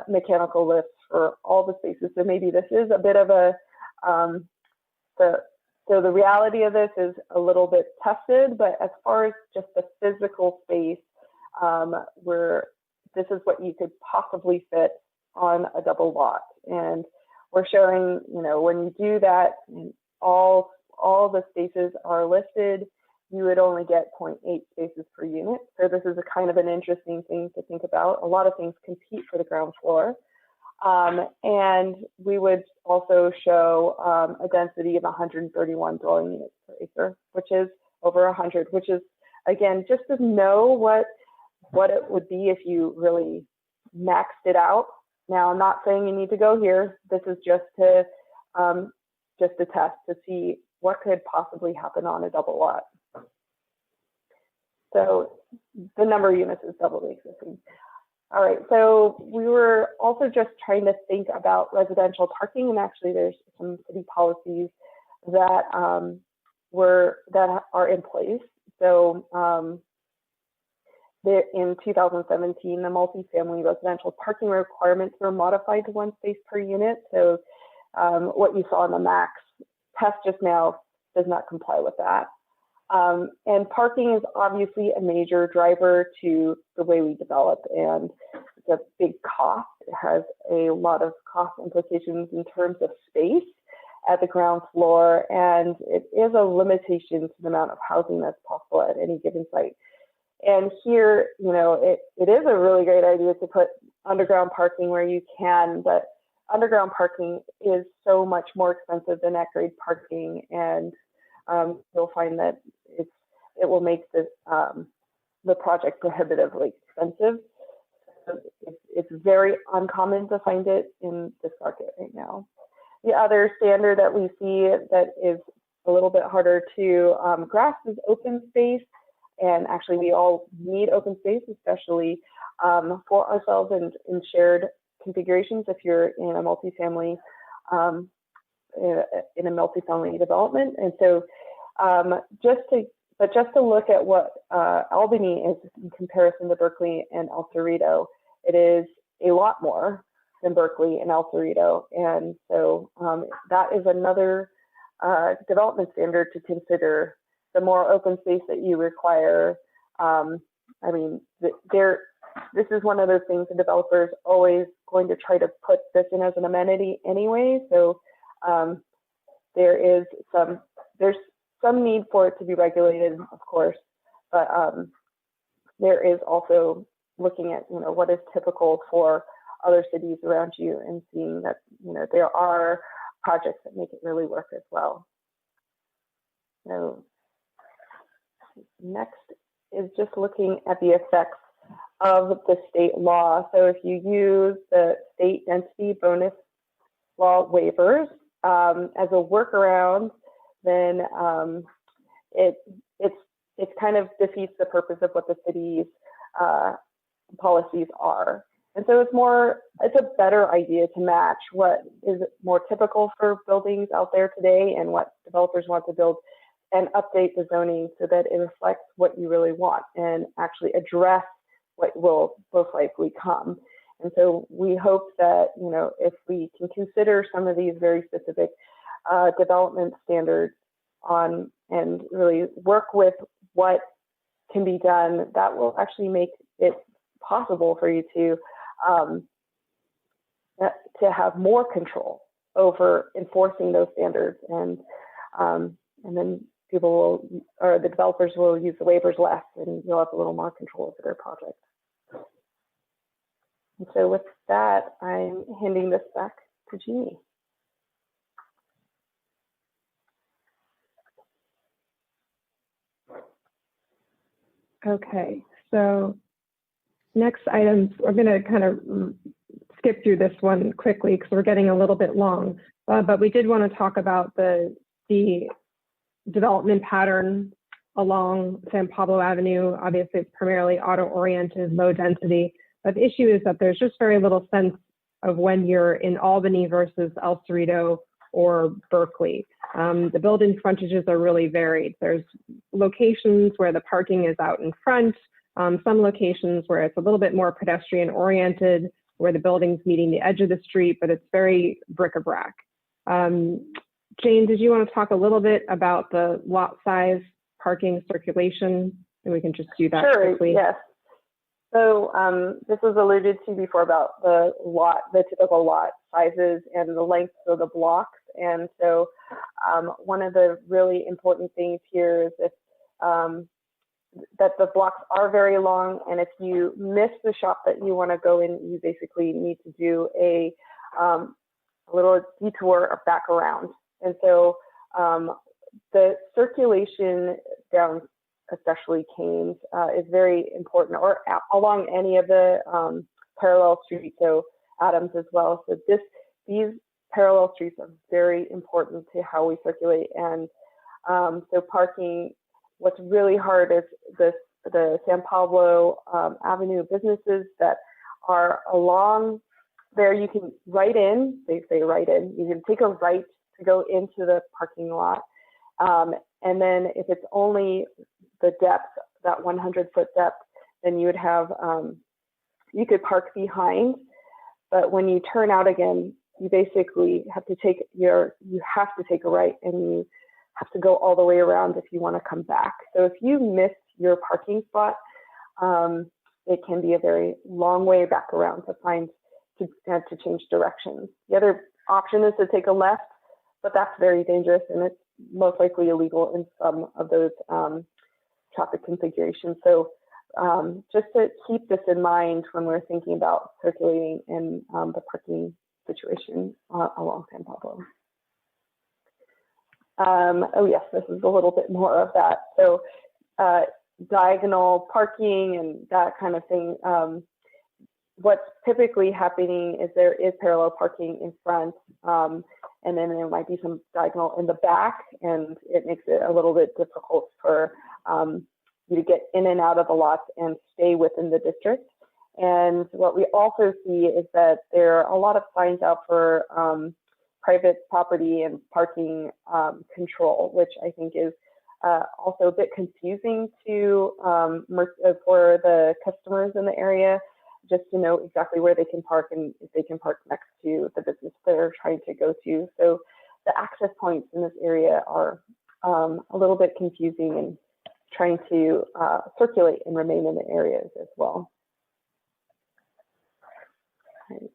mechanical lifts for all the spaces. So maybe this is a bit of a, so the reality of this is a little bit tested, but as far as just the physical space, this is what you could possibly fit on a double lot. And we're showing, when you do that, all the spaces are listed, you would only get 0.8 spaces per unit. So this is a kind of an interesting thing to think about. A lot of things compete for the ground floor. And we would also show a density of 131 dwelling units per acre, which is over 100, which is, again, just to know what it would be if you really maxed it out. Now, I'm not saying you need to go here. This is just to test to see what could possibly happen on a double lot. So the number of units is double the existing. All right, so we were also just trying to think about residential parking, and actually there's some city policies that are in place. So in 2017, the multifamily residential parking requirements were modified to 1 space per unit. So what you saw in the max test just now does not comply with that. And parking is obviously a major driver to the way we develop, and it's a big cost. It has a lot of cost implications in terms of space, at the ground floor, and it is a limitation to the amount of housing that's possible at any given site. And here, you know, it is a really great idea to put underground parking where you can, but underground parking is so much more expensive than at-grade parking, and you'll find that it will make the project prohibitively expensive. So it's very uncommon to find it in this market right now. The other standard that we see that is a little bit harder to grasp is open space. And actually, we all need open space, especially for ourselves and in shared configurations. If you're in a multifamily development, and so just to look at what Albany is in comparison to Berkeley and El Cerrito, it is a lot more than Berkeley and El Cerrito, and so that is another development standard to consider. The more open space that you require, I mean, this is one of those things the developer's always going to try to put this in as an amenity anyway. So there's some need for it to be regulated, of course, but there is also looking at, you know, what is typical for other cities around you and seeing that, you know, there are projects that make it really work as well. So next is just looking at the effects of the state law. So if you use the state density bonus law waivers as a workaround, then it kind of defeats the purpose of what the city's policies are. And so it's a better idea to match what is more typical for buildings out there today and what developers want to build, and update the zoning so that it reflects what you really want and actually address what will most likely come. And so we hope that, you know, if we can consider some of these very specific development standards on and really work with what can be done, that will actually make it possible for you to have more control over enforcing those standards, and then the developers will use the waivers less, and you'll have a little more control over their project. And so with that, I'm handing this back to Jeannie. Okay, so next items, we're going to kind of skip through this one quickly because we're getting a little bit long, but we did want to talk about the development pattern along San Pablo Avenue. Obviously, it's primarily auto-oriented, low density. But the issue is that there's just very little sense of when you're in Albany versus El Cerrito or Berkeley. The building frontages are really varied. There's locations where the parking is out in front, some locations where it's a little bit more pedestrian oriented, where the building's meeting the edge of the street, but it's very bric-a-brac. Jane, did you want to talk a little bit about the lot size, parking, circulation? And we can just do that quickly. Yes. So this was alluded to before about the typical lot sizes and the length of the blocks. And so one of the really important things here is that the blocks are very long, and if you miss the shop that you want to go in, you basically need to do a little detour back around. And so the circulation down, especially Canes, is very important, or along any of the parallel streets, so Adams as well. So these parallel streets are very important to how we circulate. And so parking, what's really hard is the San Pablo Avenue businesses that are along there. You can write in, they say write in, you can take a right to go into the parking lot. And then if it's only the depth, that 100-foot depth, then you would have, you could park behind, but when you turn out again, you basically have to take a right, and you have to go all the way around if you want to come back. So if you miss your parking spot, it can be a very long way back around to change directions. The other option is to take a left, but that's very dangerous, and it's most likely illegal in some of those traffic configurations. So just to keep this in mind when we're thinking about circulating in the parking situation along San Pablo. Oh yes, this is a little bit more of that. So diagonal parking and that kind of thing. What's typically happening is there is parallel parking in front, and then there might be some diagonal in the back, and it makes it a little bit difficult for you to get in and out of the lots and stay within the district. And what we also see is that there are a lot of signs out for private property and parking control, which I think is also a bit confusing to for the customers in the area, just to know exactly where they can park and if they can park next to the business they're trying to go to. So the access points in this area are a little bit confusing, and trying to circulate and remain in the areas as well. Right.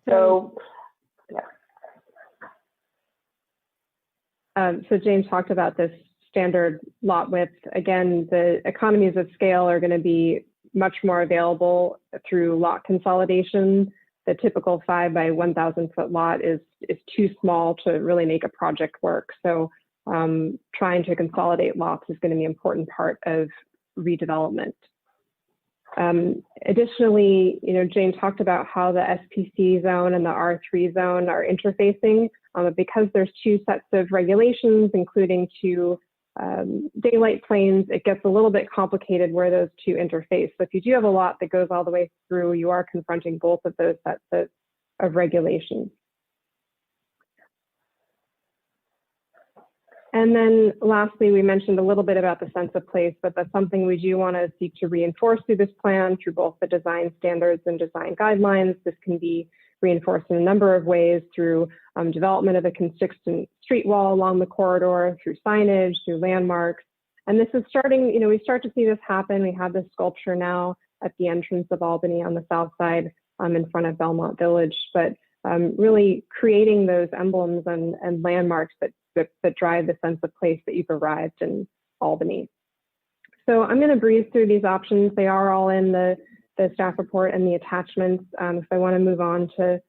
So, yeah. So James talked about this standard lot width. Again, the economies of scale are going to be much more available through lot consolidation. The typical 5 by 1,000 foot lot is too small to really make a project work. So trying to consolidate lots is going to be an important part of redevelopment. Additionally, Jane talked about how the SPC zone and the R3 zone are interfacing. Because there's 2 sets of regulations, including 2 daylight planes, it gets a little bit complicated where those 2 interface. So if you do have a lot that goes all the way through, you are confronting both of those sets of regulations. And then lastly, we mentioned a little bit about the sense of place, but that's something we do want to seek to reinforce through this plan through both the design standards and design guidelines. This can be reinforced in a number of ways through development of a consistent street wall along the corridor, through signage, through landmarks. And this is starting, we start to see this happen. We have this sculpture now at the entrance of Albany on the south side in front of Belmont Village, but really creating those emblems and landmarks that drive the sense of place that you've arrived in Albany. So I'm going to breeze through these options. They are all in the staff report and the attachments. If I want to move on to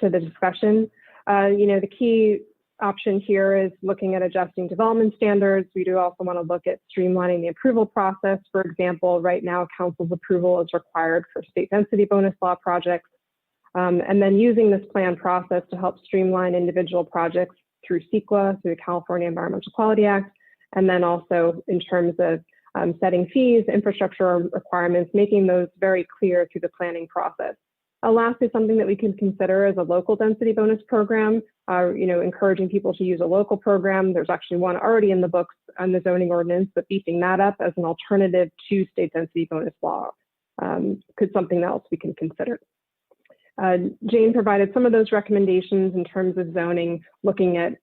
the discussion, the key option here is looking at adjusting development standards. We do also want to look at streamlining the approval process. For example, right now, council's approval is required for state density bonus law projects. And then using this plan process to help streamline individual projects through CEQA, through the California Environmental Quality Act, and then also in terms of setting fees, infrastructure requirements, making those very clear through the planning process. Lastly, something that we can consider is a local density bonus program, encouraging people to use a local program. There's actually one already in the books on the zoning ordinance, but beefing that up as an alternative to state density bonus law could something else we can consider. Jane provided some of those recommendations in terms of zoning, looking at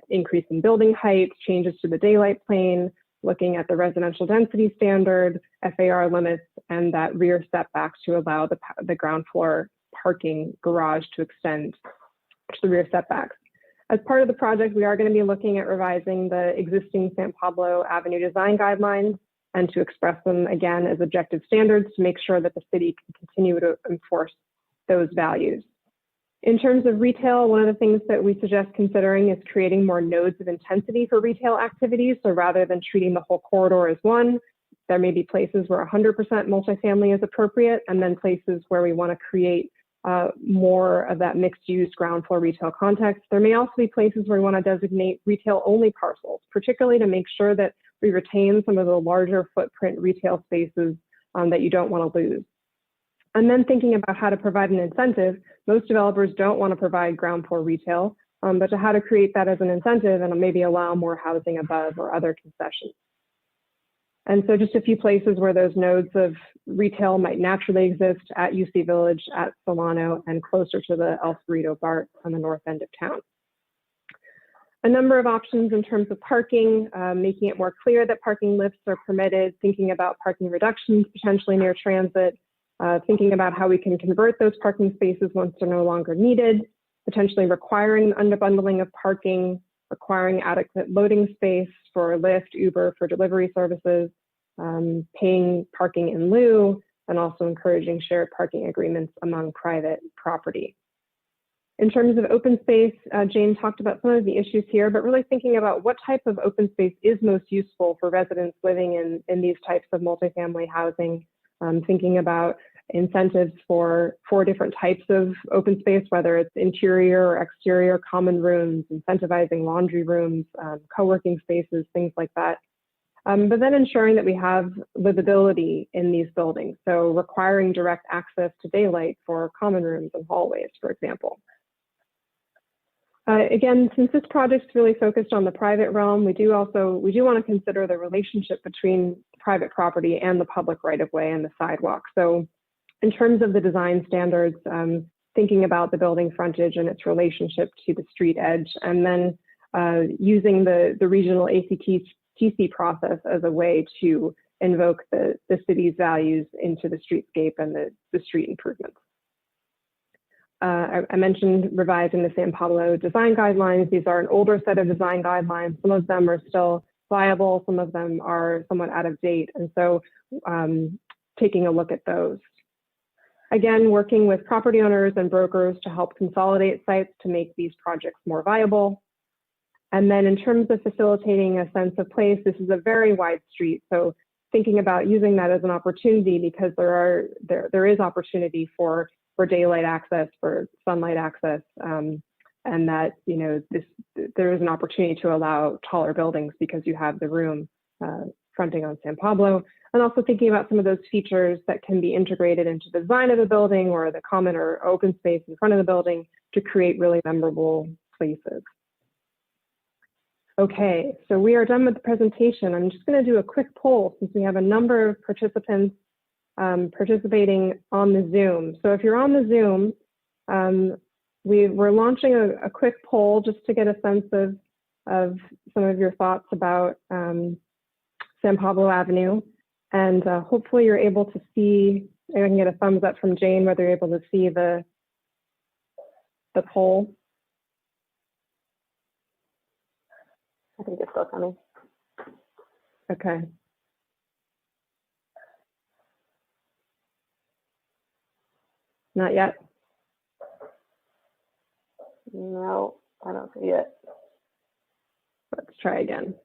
increasing building heights, changes to the daylight plane, looking at the residential density standard, FAR limits, and that rear setbacks to allow the ground floor parking garage to extend to the rear setbacks. As part of the project, we are going to be looking at revising the existing San Pablo Avenue design guidelines and to express them again as objective standards to make sure that the city can continue to enforce those values. In terms of retail, one of the things that we suggest considering is creating more nodes of intensity for retail activities. So rather than treating the whole corridor as one, there may be places where 100% multifamily is appropriate, and then places where we want to create more of that mixed use ground floor retail context. There may also be places where we want to designate retail only parcels, particularly to make sure that we retain some of the larger footprint retail spaces that you don't want to lose. And then thinking about how to provide an incentive. Most developers don't want to provide ground floor retail, but to how to create that as an incentive and maybe allow more housing above or other concessions. And so just a few places where those nodes of retail might naturally exist at UC Village, at Solano, and closer to the El Cerrito BART on the north end of town. A number of options in terms of parking, making it more clear that parking lifts are permitted, thinking about parking reductions potentially near transit, thinking about how we can convert those parking spaces once they're no longer needed, potentially requiring unbundling of parking, requiring adequate loading space for Lyft, Uber for delivery services, paying parking in lieu, and also encouraging shared parking agreements among private property. In terms of open space, Jane talked about some of the issues here, but really thinking about what type of open space is most useful for residents living in these types of multifamily housing, thinking about incentives for different types of open space, whether it's interior or exterior common rooms, incentivizing laundry rooms, co-working spaces, things like that. But then ensuring that we have livability in these buildings. So requiring direct access to daylight for common rooms and hallways, for example. Again, since this project's really focused on the private realm, we do want to consider the relationship between private property and the public right-of-way and the sidewalk. So in terms of the design standards, thinking about the building frontage and its relationship to the street edge, and then using the regional ACTC process as a way to invoke the city's values into the streetscape and the street improvements. I mentioned revising the San Pablo design guidelines. These are an older set of design guidelines. Some of them are still viable, some of them are somewhat out of date. And so taking a look at those. Again, working with property owners and brokers to help consolidate sites to make these projects more viable. And then in terms of facilitating a sense of place, this is a very wide street. So thinking about using that as an opportunity, because there is opportunity for daylight access, for sunlight access, and that there is an opportunity to allow taller buildings because you have the room fronting on San Pablo, and also thinking about some of those features that can be integrated into the design of the building or the common or open space in front of the building to create really memorable places. Okay, so we are done with the presentation. I'm just going to do a quick poll since we have a number of participants participating on the Zoom. So if you're on the Zoom, we're launching a quick poll just to get a sense of some of your thoughts about San Pablo Avenue. And hopefully you're able to see, I can get a thumbs up from Jane, whether you're able to see the poll. I think it's still coming. Okay. Not yet? No, I don't see it. Let's try again.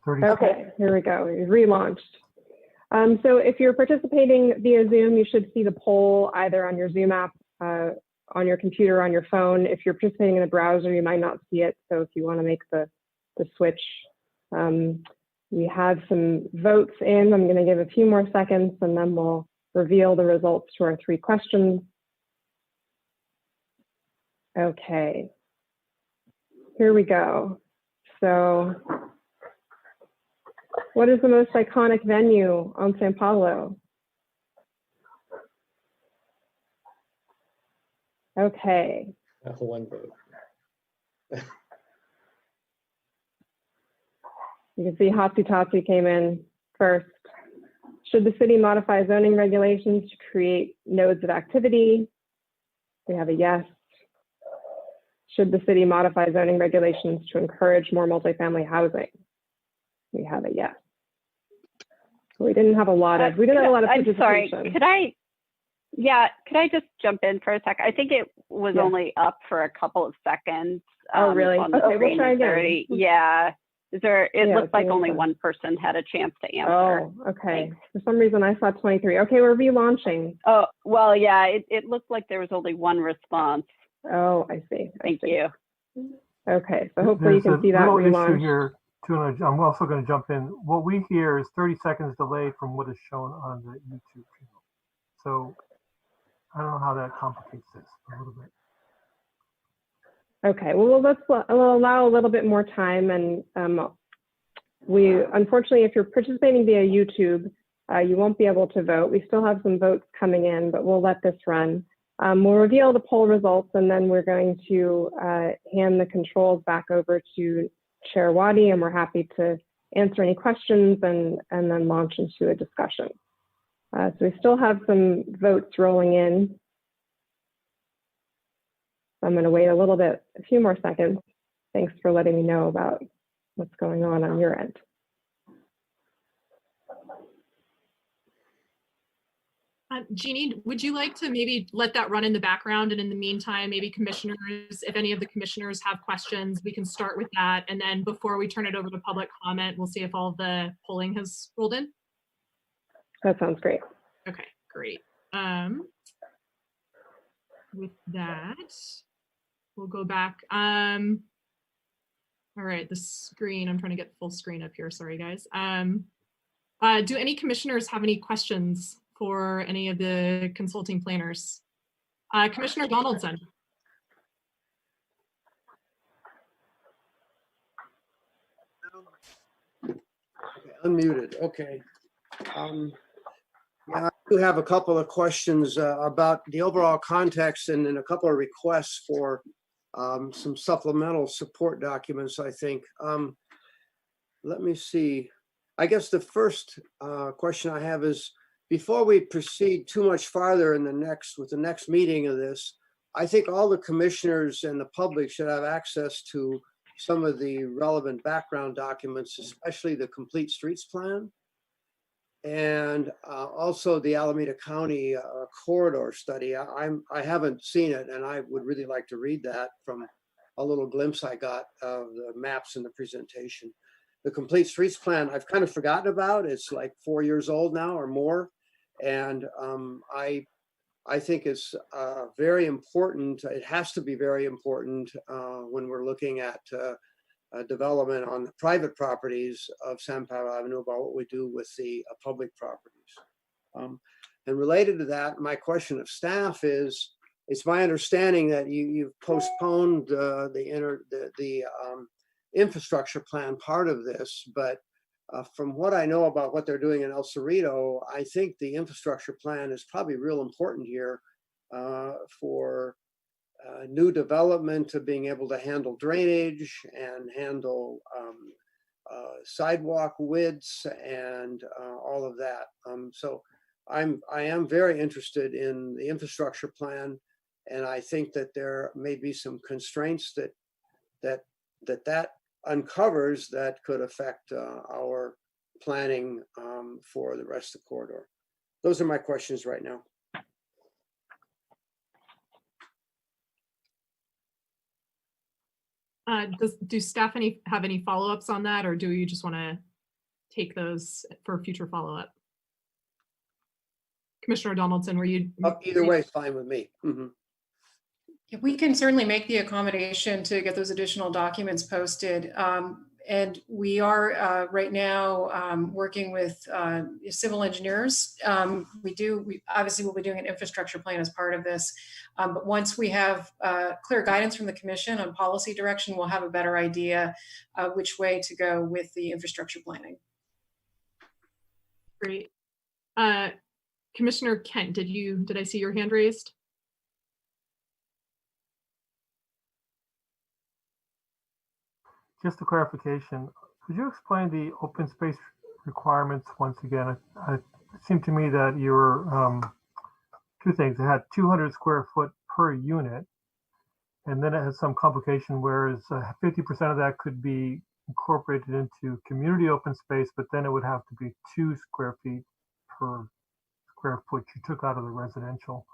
Okay, here we go. We relaunched. So if you're participating via Zoom, you should see the poll either on your Zoom app, on your computer, on your phone. If you're participating in a browser, you might not see it. So if you want to make the switch, we have some votes in. I'm going to give a few more seconds and then we'll reveal the results to our 3 questions. Okay, here we go. So what is the most iconic venue on San Pablo? Okay. That's one vote. You can see Hotsy Totsy came in first. Should the city modify zoning regulations to create nodes of activity? We have a yes. Should the city modify zoning regulations to encourage more multifamily housing? We have a yes. We didn't have a lot of, I'm sorry, could I just jump in for a sec? I think it was only up for a couple of seconds. Oh, really? Okay, we'll try again. Yeah. It looked like only one person had a chance to answer. Oh, okay. Thanks. For some reason I saw 23. Okay, we're relaunching. Oh, well, yeah, it looked like there was only one response. Oh, I see. Thank you. Okay, so hopefully you can see that relaunch. Here too, I'm also going to jump in. What we hear is 30 seconds delayed from what is shown on the YouTube channel. So I don't know how that complicates this a little bit. Okay, well, we'll allow a little bit more time, and unfortunately, if you're participating via YouTube, you won't be able to vote. We still have some votes coming in, but we'll let this run. We'll reveal the poll results, and then we're going to hand the controls back over to Chair Waddy, and we're happy to answer any questions and then launch into a discussion. So we still have some votes rolling in. I'm going to wait a few more seconds. Thanks for letting me know about what's going on your end. Jeannie, would you like to maybe let that run in the background, and in the meantime, maybe commissioners, if any of the commissioners have questions, we can start with that. And then before we turn it over to public comment, we'll see if all the polling has rolled in. That sounds great. Okay, great. With that, we'll go back. All right, the screen, I'm trying to get full screen up here. Sorry, guys. Do any commissioners have any questions for any of the consulting planners? Commissioner Donaldson. Okay, unmuted. Okay. Yeah, I do have a couple of questions about the overall context, and then a couple of requests for some supplemental support documents, I think. Let me see. I guess the first question I have is, before we proceed too much farther with the next meeting of this, I think all the commissioners and the public should have access to some of the relevant background documents, especially the complete streets plan, and also the Alameda County corridor study. I haven't seen it, and I would really like to read that from a little glimpse I got of the maps in the presentation. The complete streets plan, I've kind of forgotten about. It's like 4 years old now or more. And I think it's very important. It has to be very important when we're looking at development on the private properties of San Pablo Avenue about what we do with the public properties. And related to that, my question of staff is, it's my understanding that you've postponed the infrastructure plan part of this, but from what I know about what they're doing in El Cerrito, I think the infrastructure plan is probably real important here for new development, to being able to handle drainage and handle sidewalk widths and all of that. So I am very interested in the infrastructure plan, and I think that there may be some constraints that uncovers that could affect our planning for the rest of the corridor. Those are my questions right now. Do staff have any follow-ups on that, or do you just want to take those for future follow-up? Commissioner Donaldson, were you? Either way is fine with me. Mm-hmm. We can certainly make the accommodation to get those additional documents posted. And we are right now working with civil engineers. We obviously will be doing an infrastructure plan as part of this. But once we have clear guidance from the commission on policy direction, we'll have a better idea which way to go with the infrastructure planning. Great. Commissioner Kent, did I see your hand raised? Just a clarification, could you explain the open space requirements once again? It seemed to me that you were, two things. It had 200 square foot per unit, and then it has some complication, whereas 50% of that could be incorporated into community open space, but then it would have to be 2 square feet per square foot you took out of the residential.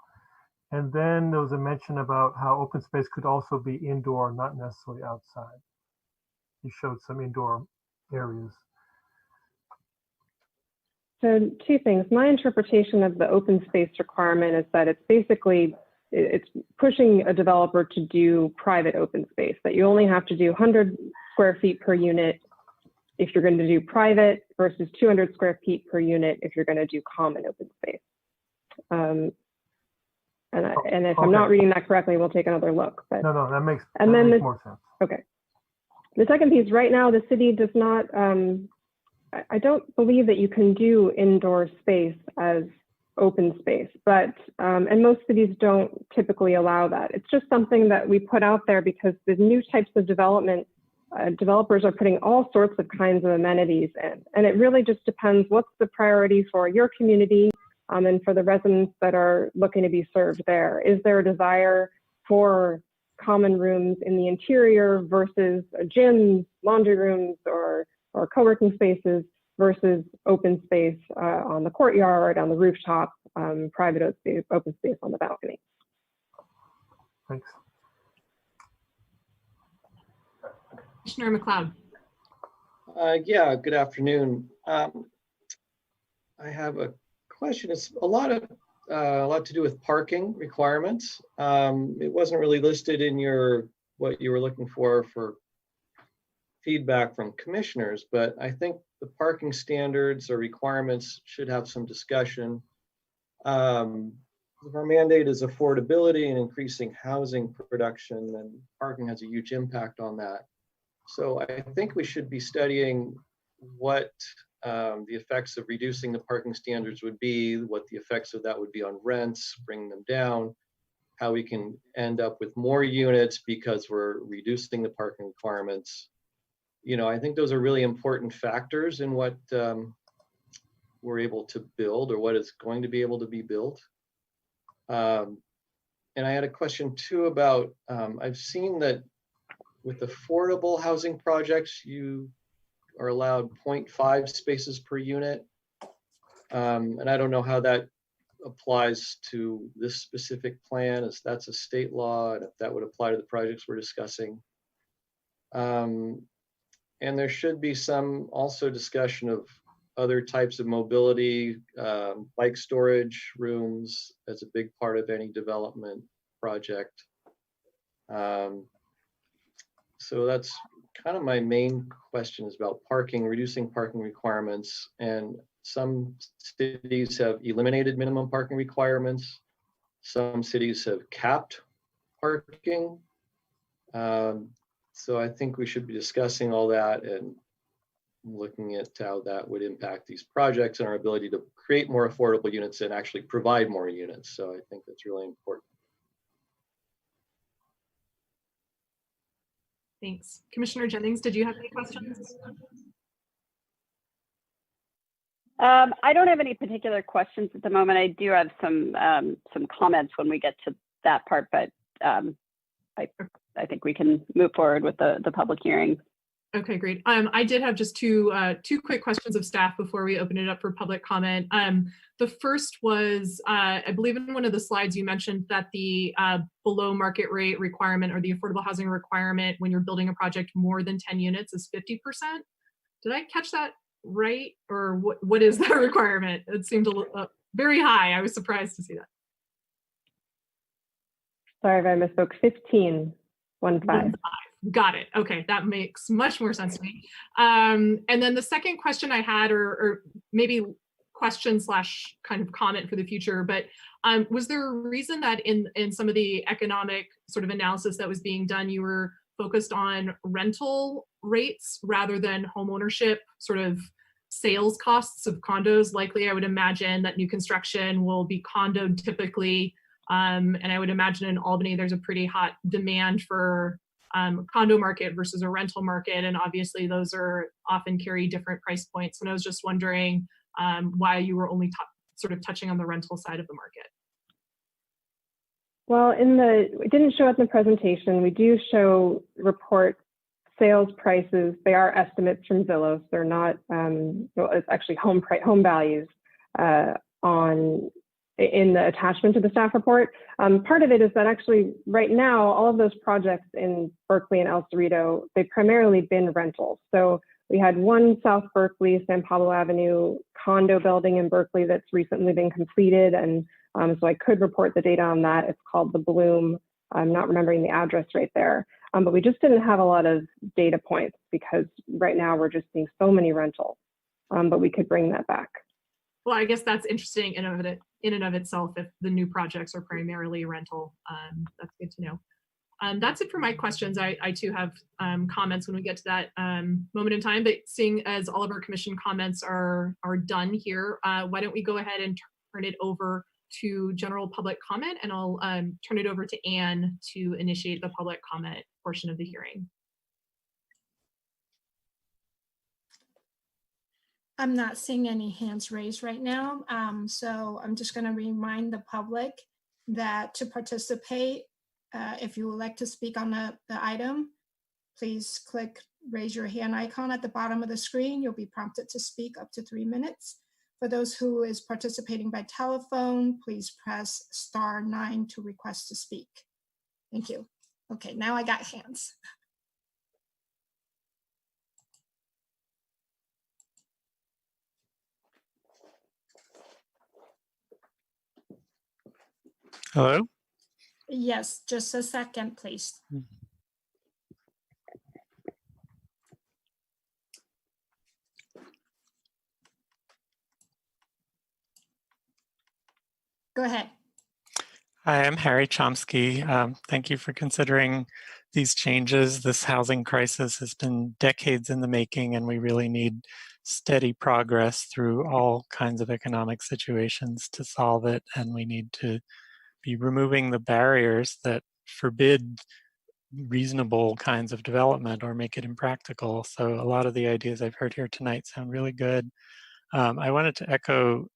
And then there was a mention about how open space could also be indoor, not necessarily outside. You showed some indoor areas. So 2 things. My interpretation of the open space requirement is that it's pushing a developer to do private open space, that you only have to do 100 square feet per unit if you're going to do private versus 200 square feet per unit if you're going to do common open space. And if I'm not reading that correctly, we'll take another look. But, no, that makes more sense. Okay. The second piece, right now, the city does not, I don't believe that you can do indoor space as open space, but, and most cities don't typically allow that. It's just something that we put out there because the new types of development, developers are putting all sorts of kinds of amenities in. And it really just depends what's the priority for your community, and for the residents that are looking to be served there? Is there a desire for common rooms in the interior versus gyms, laundry rooms, or co-working spaces versus open space on the courtyard, on the rooftop, private open space on the balcony? Thanks. Commissioner McLeod. Yeah, good afternoon. I have a question. It's a lot to do with parking requirements. It wasn't really listed in what you were looking for feedback from commissioners, but I think the parking standards or requirements should have some discussion. If our mandate is affordability and increasing housing production, then parking has a huge impact on that. So I think we should be studying what the effects of reducing the parking standards would be, what the effects of that would be on rents, bringing them down, how we can end up with more units because we're reducing the parking requirements. You know, I think those are really important factors in what we're able to build or what is going to be able to be built. And I had a question too about, I've seen that with affordable housing projects, you are allowed 0.5 spaces per unit. And I don't know how that applies to this specific plan, as that's a state law, and if that would apply to the projects we're discussing. And there should be some also discussion of other types of mobility, bike storage rooms as a big part of any development project. So that's kind of my main question, is about parking, reducing parking requirements. And some cities have eliminated minimum parking requirements. Some cities have capped parking. So I think we should be discussing all that and looking at how that would impact these projects and our ability to create more affordable units and actually provide more units. So I think that's really important. Thanks. Commissioner Jennings, did you have any questions? I don't have any particular questions at the moment. I do have some comments when we get to that part, but I think we can move forward with the public hearing. Okay, great. I did have just two quick questions of staff before we open it up for public comment. The first was, I believe in one of the slides you mentioned that the below market rate requirement or the affordable housing requirement when you're building a project more than 10 units is 50%. Did I catch that right? Or what is that requirement? It seemed a little, very high. I was surprised to see that. Sorry if I misspoke. 15. 1-5. Got it. Okay, that makes much more sense to me. And then the second question I had, or maybe question / kind of comment for the future, but was there a reason that in some of the economic sort of analysis that was being done, you were focused on rental rates rather than home ownership sort of sales costs of condos? Likely, I would imagine that new construction will be condoed typically. And I would imagine in Albany, there's a pretty hot demand for condo market versus a rental market. And obviously those are often carry different price points. And I was just wondering why you were only sort of touching on the rental side of the market. Well, it didn't show up in the presentation. We do report sales prices. They are estimates from Zillow. They're not, it's actually home values in the attachment to the staff report. Part of it is that actually right now, all of those projects in Berkeley and El Cerrito, they've primarily been rentals. So we had one South Berkeley, San Pablo Avenue condo building in Berkeley that's recently been completed. And so I could report the data on that. It's called the Bloom. I'm not remembering the address right there. But we just didn't have a lot of data points because right now we're just seeing so many rentals. But we could bring that back. Well, I guess that's interesting in and of itself if the new projects are primarily rental. That's good to know. That's it for my questions. I too have comments when we get to that moment in time, but seeing as all of our commission comments are done here, why don't we go ahead and turn it over to general public comment, and I'll turn it over to Anne to initiate the public comment portion of the hearing. I'm not seeing any hands raised right now. So I'm just going to remind the public that to participate, if you would like to speak on the item, please click raise your hand icon at the bottom of the screen. You'll be prompted to speak up to 3 minutes. For those who is participating by telephone, please press *9 to request to speak. Thank you. Okay, now I got hands. Hello? Yes, just a second, please. Go ahead. Hi, I'm Harry Chomsky. Thank you for considering these changes. This housing crisis has been decades in the making, and we really need steady progress through all kinds of economic situations to solve it. And we need to be removing the barriers that forbid reasonable kinds of development or make it impractical. So a lot of the ideas I've heard here tonight sound really good. I wanted to echo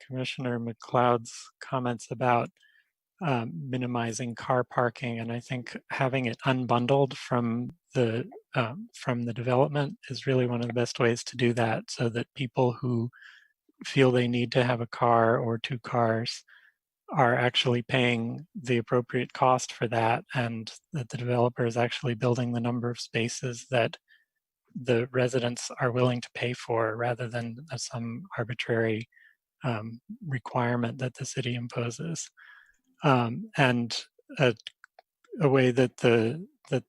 Commissioner McLeod's comments about minimizing car parking, and I think having it unbundled from the development is really one of the best ways to do that, so that people who feel they need to have a car or 2 cars are actually paying the appropriate cost for that, and that the developer is actually building the number of spaces that the residents are willing to pay for, rather than some arbitrary requirement that the city imposes. And a way that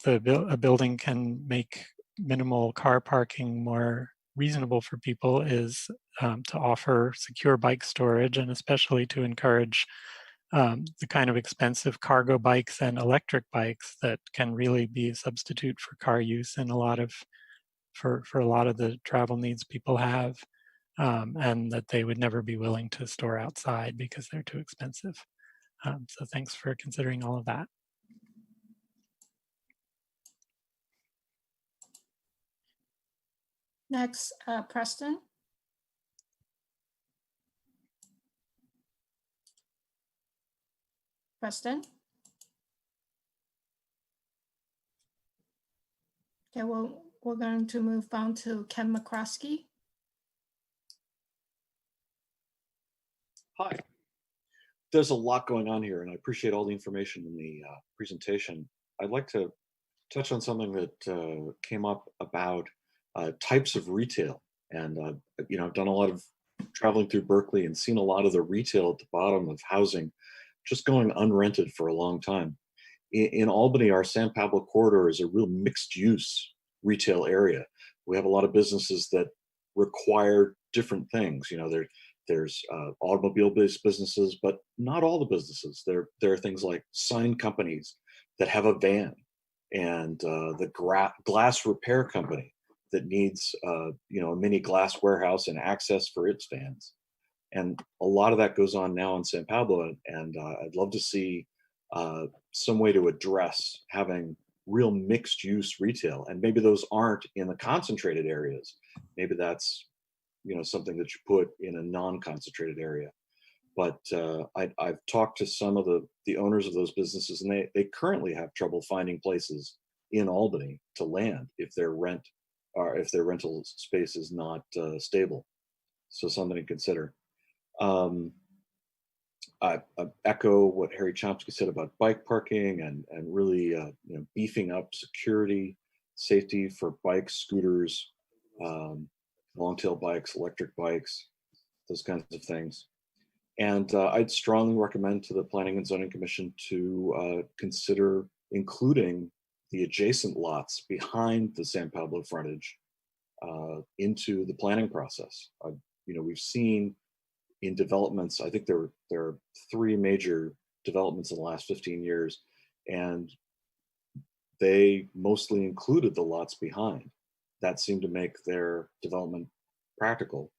a building can make minimal car parking more reasonable for people is to offer secure bike storage, and especially to encourage the kind of expensive cargo bikes and electric bikes that can really be a substitute for car use in a lot of for a lot of the travel needs people have, and that they would never be willing to store outside because they're too expensive. So thanks for considering all of that. Next, Preston. Preston. Okay, well, we're going to move on to Ken McCroskey. Hi. There's a lot going on here, and I appreciate all the information in the presentation. I'd like to touch on something that came up about types of retail. And I've done a lot of traveling through Berkeley and seen a lot of the retail at the bottom of housing just going unrented for a long time. In Albany, our San Pablo corridor is a real mixed use retail area. We have a lot of businesses that require different things. There's automobile-based businesses, but not all the businesses. There are things like sign companies that have a van, and the glass repair company that needs a mini glass warehouse and access for its vans. And a lot of that goes on now in San Pablo, and I'd love to see some way to address having real mixed use retail. And maybe those aren't in the concentrated areas. Maybe that's something that you put in a non-concentrated area. But I've talked to some of the owners of those businesses, and they currently have trouble finding places in Albany to land if their rental space is not stable. So something to consider. I echo what Harry Chomsky said about bike parking and really beefing up security, safety for bikes, scooters, long-tail bikes, electric bikes, those kinds of things. And I'd strongly recommend to the Planning and Zoning Commission to consider including the adjacent lots behind the San Pablo frontage into the planning process. We've seen in developments, I think there are 3 major developments in the last 15 years, and they mostly included the lots behind. That seemed to make their development practical.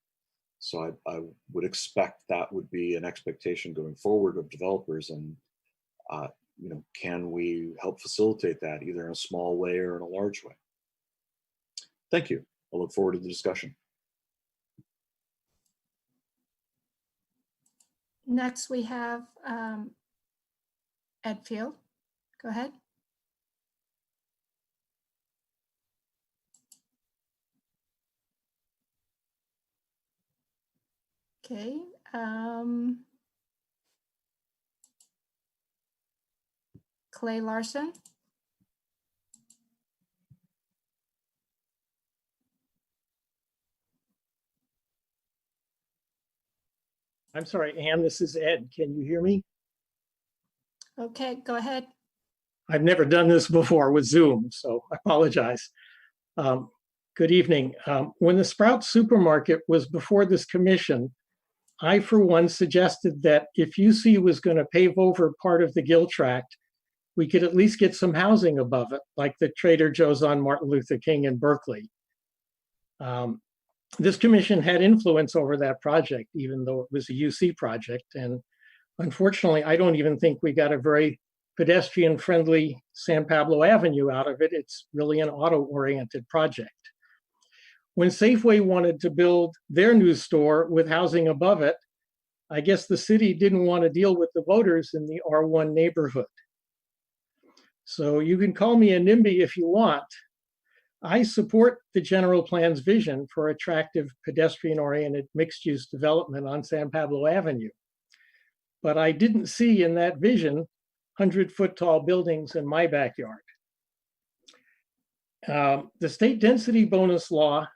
So I would expect that would be an expectation going forward of developers, and can we help facilitate that either in a small way or in a large way? Thank you. I look forward to the discussion. Next, we have Ed Field. Go ahead. Okay. Clay Larson. I'm sorry, Ann, this is Ed. Can you hear me? Okay, go ahead. I've never done this before with Zoom, so I apologize. Good evening. When the Sprouts supermarket was before this commission, I, for one, suggested that if UC was going to pave over part of the Gill Tract, we could at least get some housing above it, like the Trader Joe's on Martin Luther King in Berkeley. This commission had influence over that project, even though it was a UC project. And unfortunately, I don't even think we got a very pedestrian-friendly San Pablo Avenue out of it. It's really an auto-oriented project. When Safeway wanted to build their new store with housing above it, I guess the city didn't want to deal with the voters in the R1 neighborhood. So you can call me a NIMBY if you want. I support the general plan's vision for attractive pedestrian-oriented mixed-use development on San Pablo Avenue. But I didn't see in that vision 100-foot tall buildings in my backyard. The state density bonus law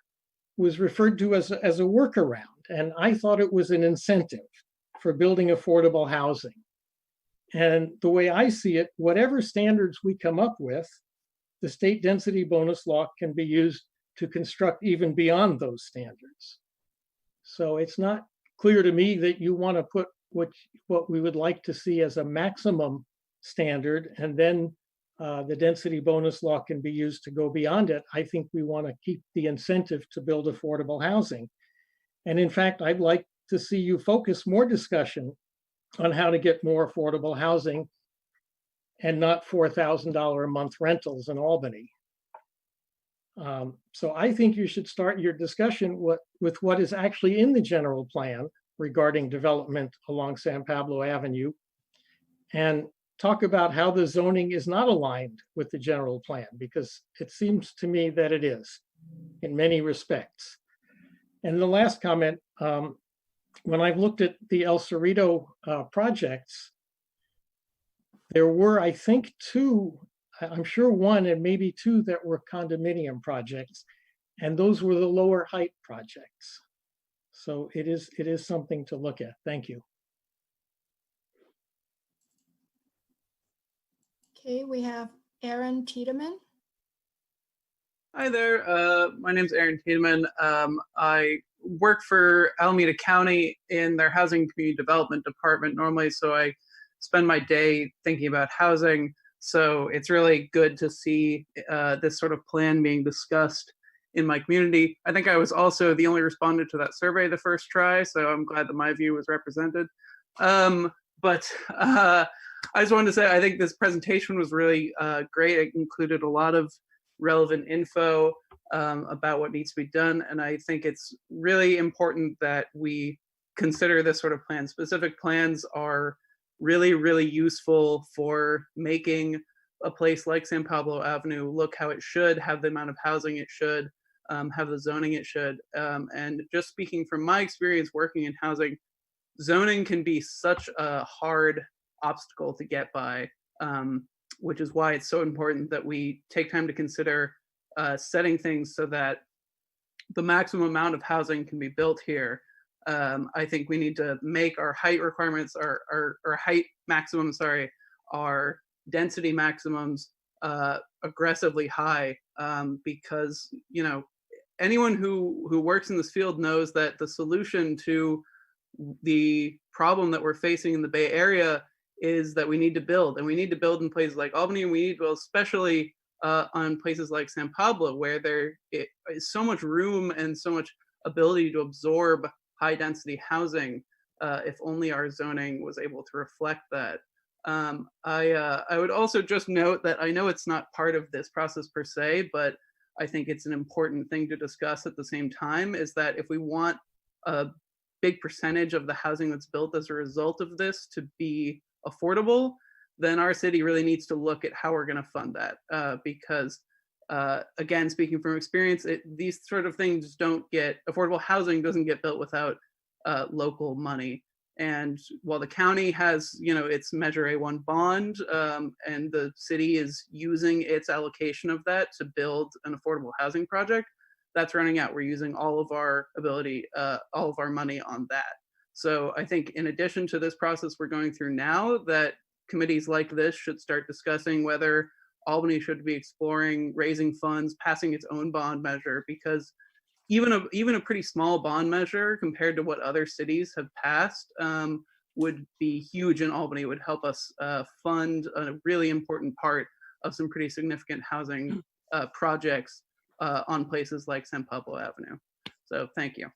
was referred to as a workaround, and I thought it was an incentive for building affordable housing. And the way I see it, whatever standards we come up with, the state density bonus law can be used to construct even beyond those standards. So it's not clear to me that you want to put what we would like to see as a maximum standard, and then the density bonus law can be used to go beyond it. I think we want to keep the incentive to build affordable housing. And in fact, I'd like to see you focus more discussion on how to get more affordable housing and not $4,000 a month rentals in Albany. So I think you should start your discussion with what is actually in the general plan regarding development along San Pablo Avenue, and talk about how the zoning is not aligned with the general plan, because it seems to me that it is in many respects. And the last comment, when I've looked at the El Cerrito projects, there were, I think, two, I'm sure one and maybe two that were condominium projects, and those were the lower height projects. So it is something to look at. Thank you. Okay, we have Aaron Tiedemann. Hi there. My name is Aaron Tiedemann. I work for Alameda County in their Housing Community Development Department normally, so I spend my day thinking about housing. So it's really good to see this sort of plan being discussed in my community. I think I was also the only respondent to that survey the first try, so I'm glad that my view was represented. I just wanted to say I think this presentation was really great. It included a lot of relevant info about what needs to be done, and I think it's really important that we consider this sort of plan. Specific plans are really, really useful for making a place like San Pablo Avenue look how it should, have the amount of housing it should, have the zoning it should. And just speaking from my experience working in housing, zoning can be such a hard obstacle to get by, which is why it's so important that we take time to consider setting things so that the maximum amount of housing can be built here. I think we need to make our height requirements, our height maximum, sorry, our density maximums aggressively high, because, you know, anyone who works in this field knows that the solution to the problem that we're facing in the Bay Area is that we need to build, and we need to build in places like Albany, and we need to build especially on places like San Pablo, where there is so much room and so much ability to absorb high density housing, if only our zoning was able to reflect that. I would also just note that I know it's not part of this process per se, but I think it's an important thing to discuss at the same time, is that if we want a big percentage of the housing that's built as a result of this to be affordable, then our city really needs to look at how we're going to fund that. Because again, speaking from experience, these sort of things affordable housing doesn't get built without local money. And while the county has, its Measure A1 bond, and the city is using its allocation of that to build an affordable housing project, that's running out. We're using all of our all of our money on that. So I think in addition to this process we're going through now, that committees like this should start discussing whether Albany should be exploring raising funds, passing its own bond measure, because even a pretty small bond measure compared to what other cities have passed would be huge in Albany. It would help us fund a really important part of some pretty significant housing projects on places like San Pablo Avenue. So thank you.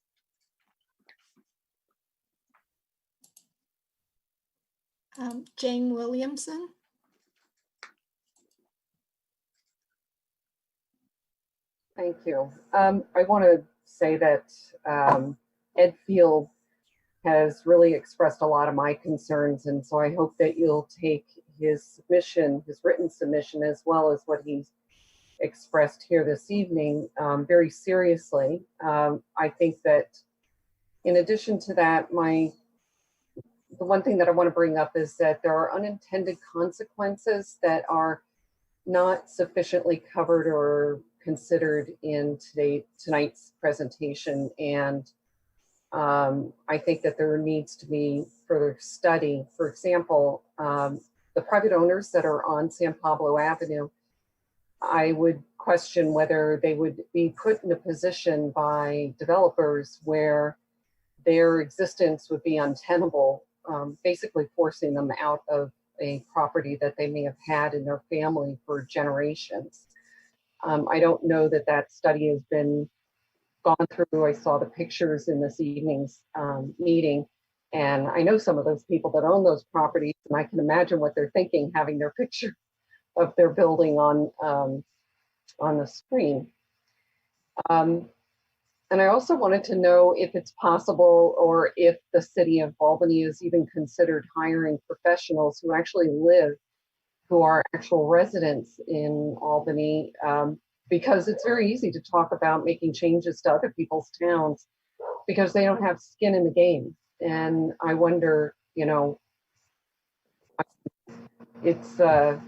Jane Williamson. Thank you. I want to say that Ed Field has really expressed a lot of my concerns, and so I hope that you'll take his submission, his written submission, as well as what he's expressed here this evening, very seriously. I think that in addition to that, the one thing that I want to bring up is that there are unintended consequences that are not sufficiently covered or considered in tonight's presentation. And I think that there needs to be further study. For example, the private owners that are on San Pablo Avenue, I would question whether they would be put in a position by developers where their existence would be untenable, basically forcing them out of a property that they may have had in their family for generations. I don't know that that study has been gone through. I saw the pictures in this evening's meeting, and I know some of those people that own those properties, and I can imagine what they're thinking having their picture of their building on the screen. And I also wanted to know if it's possible, or if the city of Albany has even considered hiring professionals who actually live, who are actual residents in Albany, because it's very easy to talk about making changes to other people's towns because they don't have skin in the game. And I wonder, it's a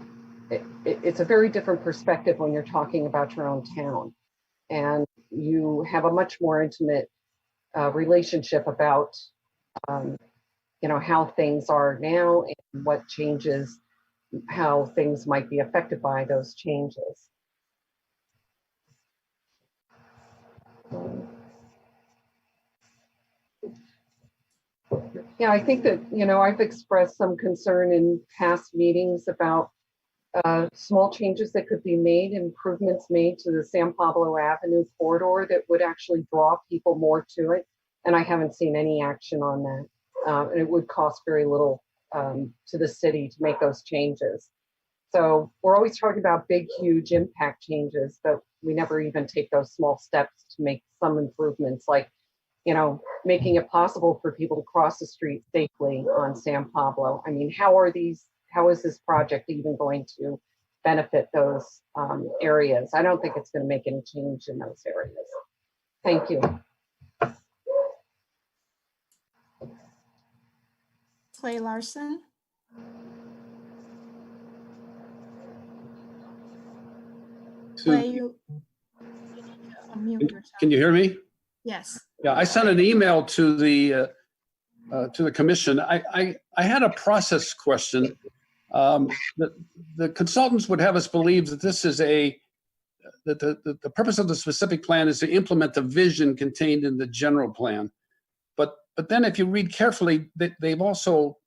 very different perspective when you're talking about your own town, and you have a much more intimate relationship about how things are now and what changes, how things might be affected by those changes. Yeah, I think that, I've expressed some concern in past meetings about small changes that could be made, improvements made to the San Pablo Avenue corridor that would actually draw people more to it. And I haven't seen any action on that. And it would cost very little to the city to make those changes. So we're always talking about big, huge impact changes, but we never even take those small steps to make some improvements, like, making it possible for people to cross the street safely on San Pablo. I mean, how is this project even going to benefit those areas? I don't think it's going to make any change in those areas. Thank you. Clay Larson. Clay, you unmute yourself. Can you hear me? Yes. Yeah, I sent an email to the commission. I had a process question. The consultants would have us believe that this is that the purpose of the specific plan is to implement the vision contained in the general plan. But then if you read carefully, they've also,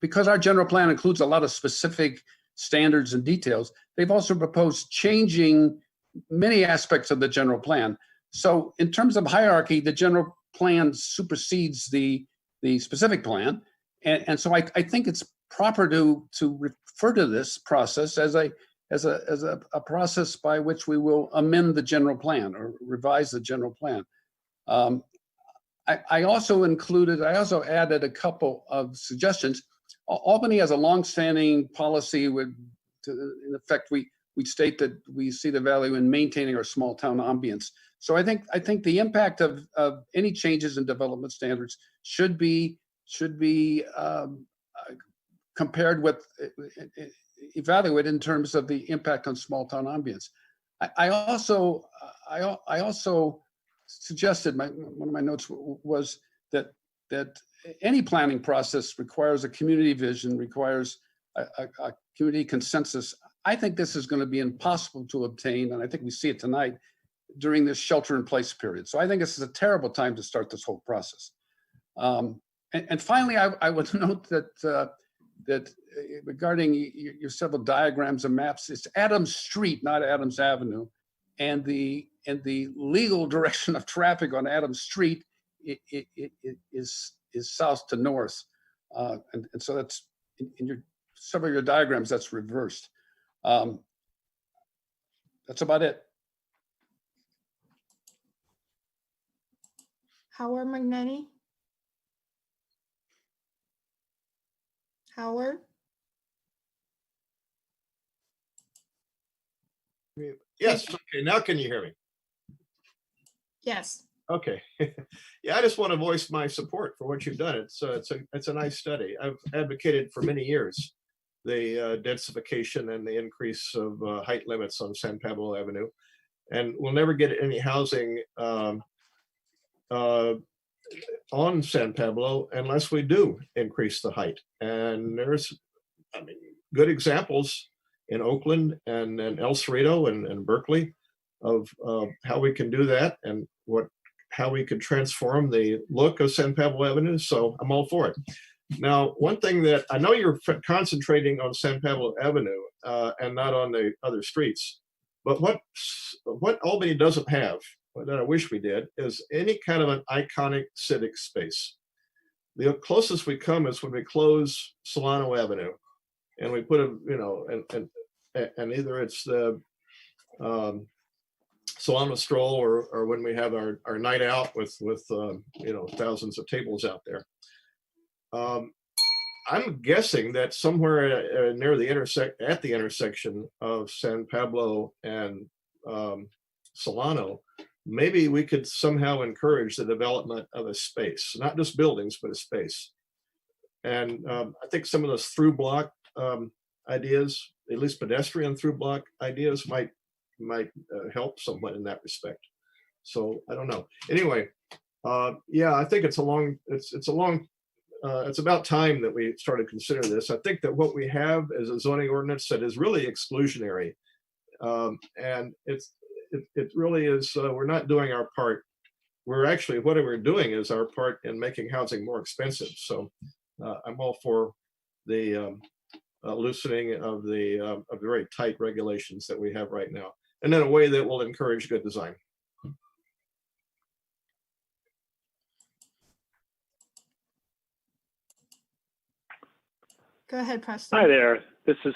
because our general plan includes a lot of specific standards and details, they've also proposed changing many aspects of the general plan. So in terms of hierarchy, the general plan supersedes the specific plan. And so I think it's proper to refer to this process as a process by which we will amend the general plan or revise the general plan. I also added a couple of suggestions. Albany has a longstanding policy in effect, we state that we see the value in maintaining our small town ambience. So I think the impact of any changes in development standards should be compared with, evaluated in terms of the impact on small town ambience. I also suggested, one of my notes was that any planning process requires a community vision, requires a community consensus. I think this is going to be impossible to obtain, and I think we see it tonight during this shelter-in-place period. So I think this is a terrible time to start this whole process. And finally, I would note that regarding your several diagrams and maps, it's Adams Street, not Adams Avenue, and the legal direction of traffic on Adams Street is south to north, and so that's in some of your diagrams, that's reversed. That's about it. Howard Magnani? Howard? Yes, okay, now can you hear me? Yes. Okay. Yeah, I just want to voice my support for what you've done. It's a nice study. I've advocated for many years the densification and the increase of height limits on San Pablo Avenue, and we'll never get any housing on San Pablo unless we do increase the height. And there's, good examples in Oakland and El Cerrito and Berkeley of how we can do that and how we could transform the look of San Pablo Avenue. So I'm all for it. Now, one thing that I know you're concentrating on San Pablo Avenue and not on the other streets, but what Albany doesn't have, that I wish we did, is any kind of an iconic civic space. The closest we come is when we close Solano Avenue and we put and either it's the Solano stroll or when we have our night out with thousands of tables out there. I'm guessing that somewhere near the intersection of San Pablo and Solano, maybe we could somehow encourage the development of a space, not just buildings, but a space. And I think some of those through block ideas, at least pedestrian through block ideas, might help somewhat in that respect. So I don't know. Anyway, yeah, I think it's about time that we started to consider this. I think that what we have is a zoning ordinance that is really exclusionary, and it really is. We're not doing our part. What we're doing is our part in making housing more expensive. So I'm all for the loosening of the very tight regulations that we have right now, and in a way that will encourage good design. Go ahead, Preston. Hi there. This is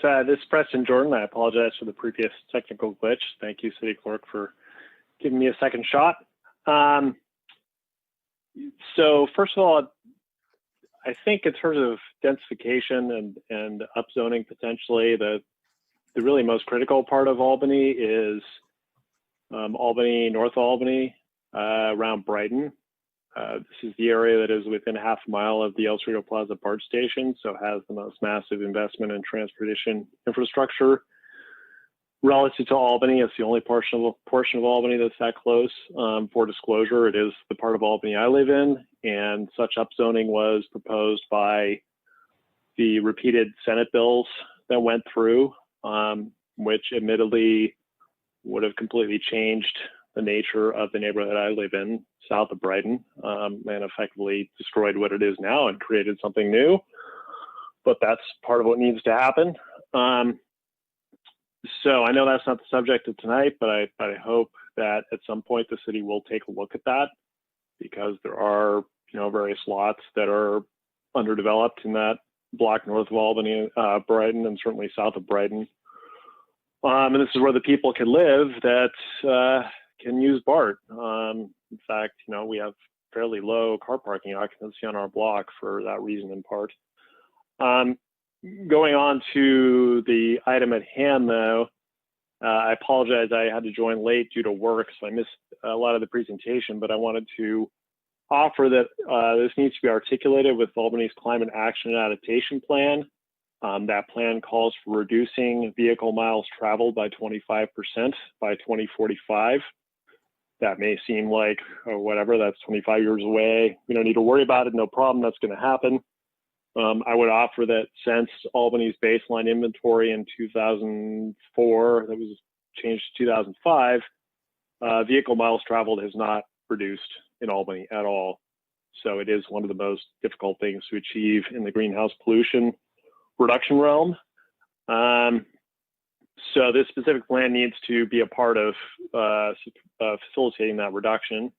Preston Jordan. I apologize for the previous technical glitch. Thank you, City Clerk, for giving me a second shot. So first of all, I think in terms of densification and upzoning potentially, the really most critical part of Albany is Albany, North Albany, around Brighton. This is the area that is within half a mile of the El Cerrito Plaza BART station, so has the most massive investment in transportation infrastructure. Relative to Albany, it's the only portion of Albany that's that close. For disclosure, it is the part of Albany I live in, and such upzoning was proposed by the repeated Senate bills that went through, which admittedly would have completely changed the nature of the neighborhood I live in, south of Brighton, and effectively destroyed what it is now and created something new. But that's part of what needs to happen. So I know that's not the subject of tonight, but I hope that at some point the city will take a look at that, because there are various lots that are underdeveloped in that block north of Albany, Brighton, and certainly south of Brighton. And this is where the people can live that can use BART. In fact, we have fairly low car parking occupancy on our block for that reason in part. Going on to the item at hand, though, I apologize. I had to join late due to work, so I missed a lot of the presentation, but I wanted to offer that this needs to be articulated with Albany's Climate Action and Adaptation Plan. That plan calls for reducing vehicle miles traveled by 25% by 2045. That may seem like, oh, whatever, that's 25 years away. We don't need to worry about it, no problem, that's going to happen. I would offer that since Albany's baseline inventory in 2004, that was changed to 2005, vehicle miles traveled has not reduced in Albany at all. So it is one of the most difficult things to achieve in the greenhouse pollution reduction realm. So this specific plan needs to be a part of facilitating that reduction.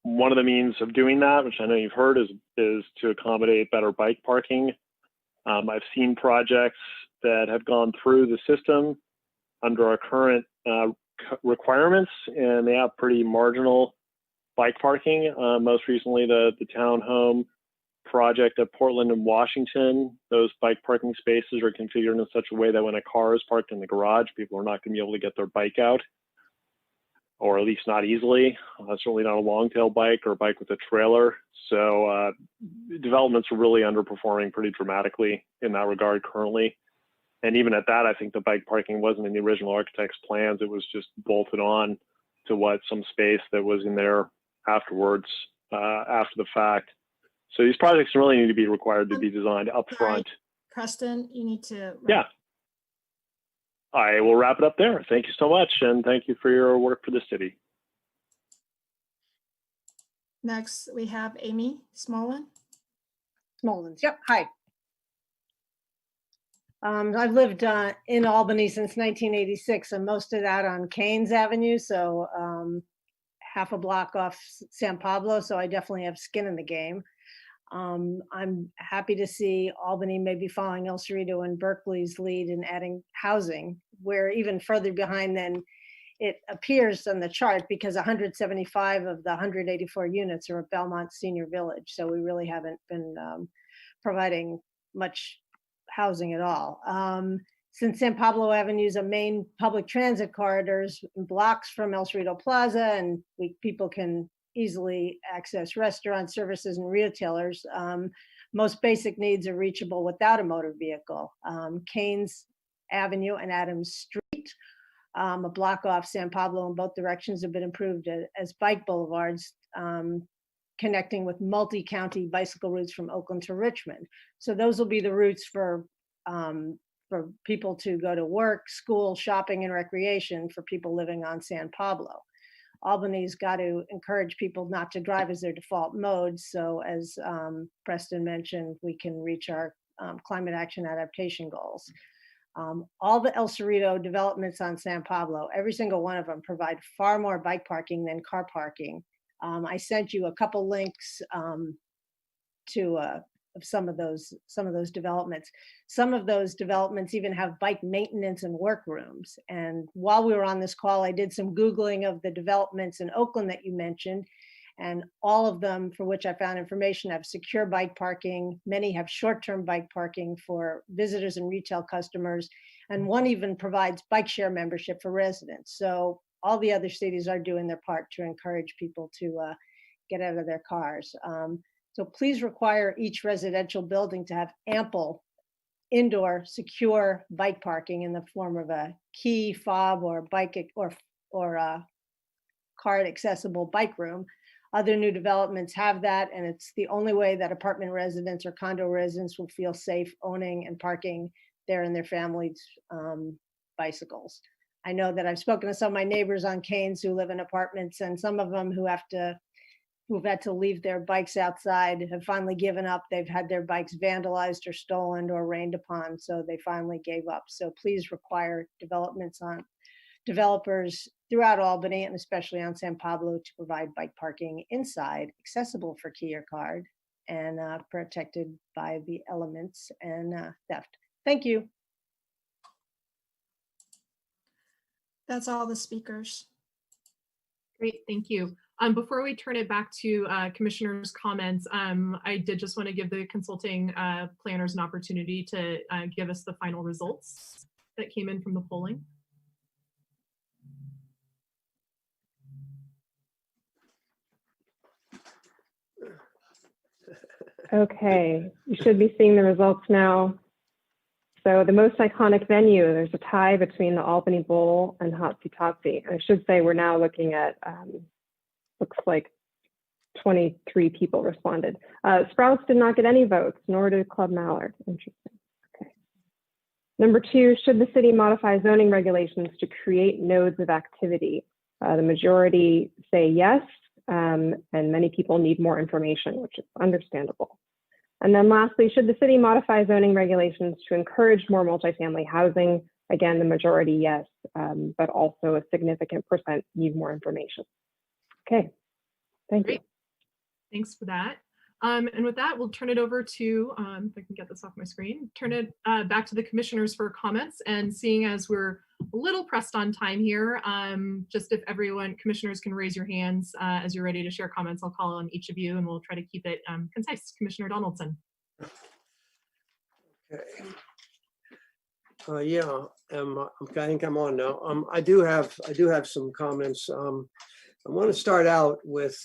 One of the means of doing that, which I know you've heard, is to accommodate better bike parking. I've seen projects that have gone through the system under our current requirements, and they have pretty marginal bike parking. Most recently, the townhome project at Portland and Washington, those bike parking spaces are configured in such a way that when a car is parked in the garage, people are not going to be able to get their bike out, or at least not easily. Certainly not a long tail bike or a bike with a trailer. So developments are really underperforming pretty dramatically in that regard currently. And even at that, I think the bike parking wasn't in the original architect's plans. It was just bolted on to what some space that was in there afterwards, after the fact. So these projects really need to be required to be designed up front. Preston, you need to. Yeah. I will wrap it up there. Thank you so much. And thank you for your work for the city. Next, we have Amy Smolin. Smolins, yep, hi. I've lived in Albany since 1986, and most of that on Keynes Avenue, so half a block off San Pablo, so I definitely have skin in the game. I'm happy to see Albany maybe following El Cerrito and Berkeley's lead in adding housing. We're even further behind than it appears on the chart, because 175 of the 184 units are at Belmont Senior Village, so we really haven't been providing much housing at all. Since San Pablo Avenue is a main public transit corridors, blocks from El Cerrito Plaza, and people can easily access restaurants, services, and retailers, most basic needs are reachable without a motor vehicle. Keynes Avenue and Adams Street, a block off San Pablo in both directions, have been improved as bike boulevards, connecting with multi-county bicycle routes from Oakland to Richmond. So those will be the routes for people to go to work, school, shopping, and recreation for people living on San Pablo. Albany's got to encourage people not to drive as their default mode. So as Preston mentioned, we can reach our climate action adaptation goals. All the El Cerrito developments on San Pablo, every single one of them provide far more bike parking than car parking. I sent you a couple links of some of those developments. Some of those developments even have bike maintenance and workrooms. And while we were on this call, I did some Googling of the developments in Oakland that you mentioned, and all of them, for which I found information, have secure bike parking. Many have short-term bike parking for visitors and retail customers, and one even provides bike share membership for residents. So all the other cities are doing their part to encourage people to get out of their cars. So please require each residential building to have ample indoor secure bike parking in the form of a key fob or bike or card accessible bike room. Other new developments have that, and it's the only way that apartment residents or condo residents will feel safe owning and parking there and their families' bicycles. I know that I've spoken to some of my neighbors on Keynes who live in apartments, and some of them who've had to leave their bikes outside have finally given up. They've had their bikes vandalized or stolen or rained upon, so they finally gave up. So please require developers throughout Albany, and especially on San Pablo, to provide bike parking inside, accessible for key or card, and protected by the elements and theft. Thank you. That's all the speakers. Great, thank you. Before we turn it back to commissioners' comments, I did just want to give the consulting planners an opportunity to give us the final results that came in from the polling. Okay, you should be seeing the results now. So the most iconic venue, there's a tie between the Albany Bowl and Hotsy Totsy. I should say we're now looking at, looks like 23 people responded. Sprouts did not get any votes, nor did Club Mallard. Interesting. Okay. Number 2, should the city modify zoning regulations to create nodes of activity? The majority say yes, and many people need more information, which is understandable. And then lastly, should the city modify zoning regulations to encourage more multifamily housing? Again, the majority yes, but also a significant percent need more information. Okay, thank you. Thanks for that. And with that, we'll turn it over to, if I can get this off my screen, turn it back to the commissioners for comments. And seeing as we're a little pressed on time here, just if everyone, commissioners can raise your hands as you're ready to share comments, I'll call on each of you and we'll try to keep it concise. Commissioner Donaldson. Okay. Yeah, I think I'm on now. I do have some comments. I want to start out with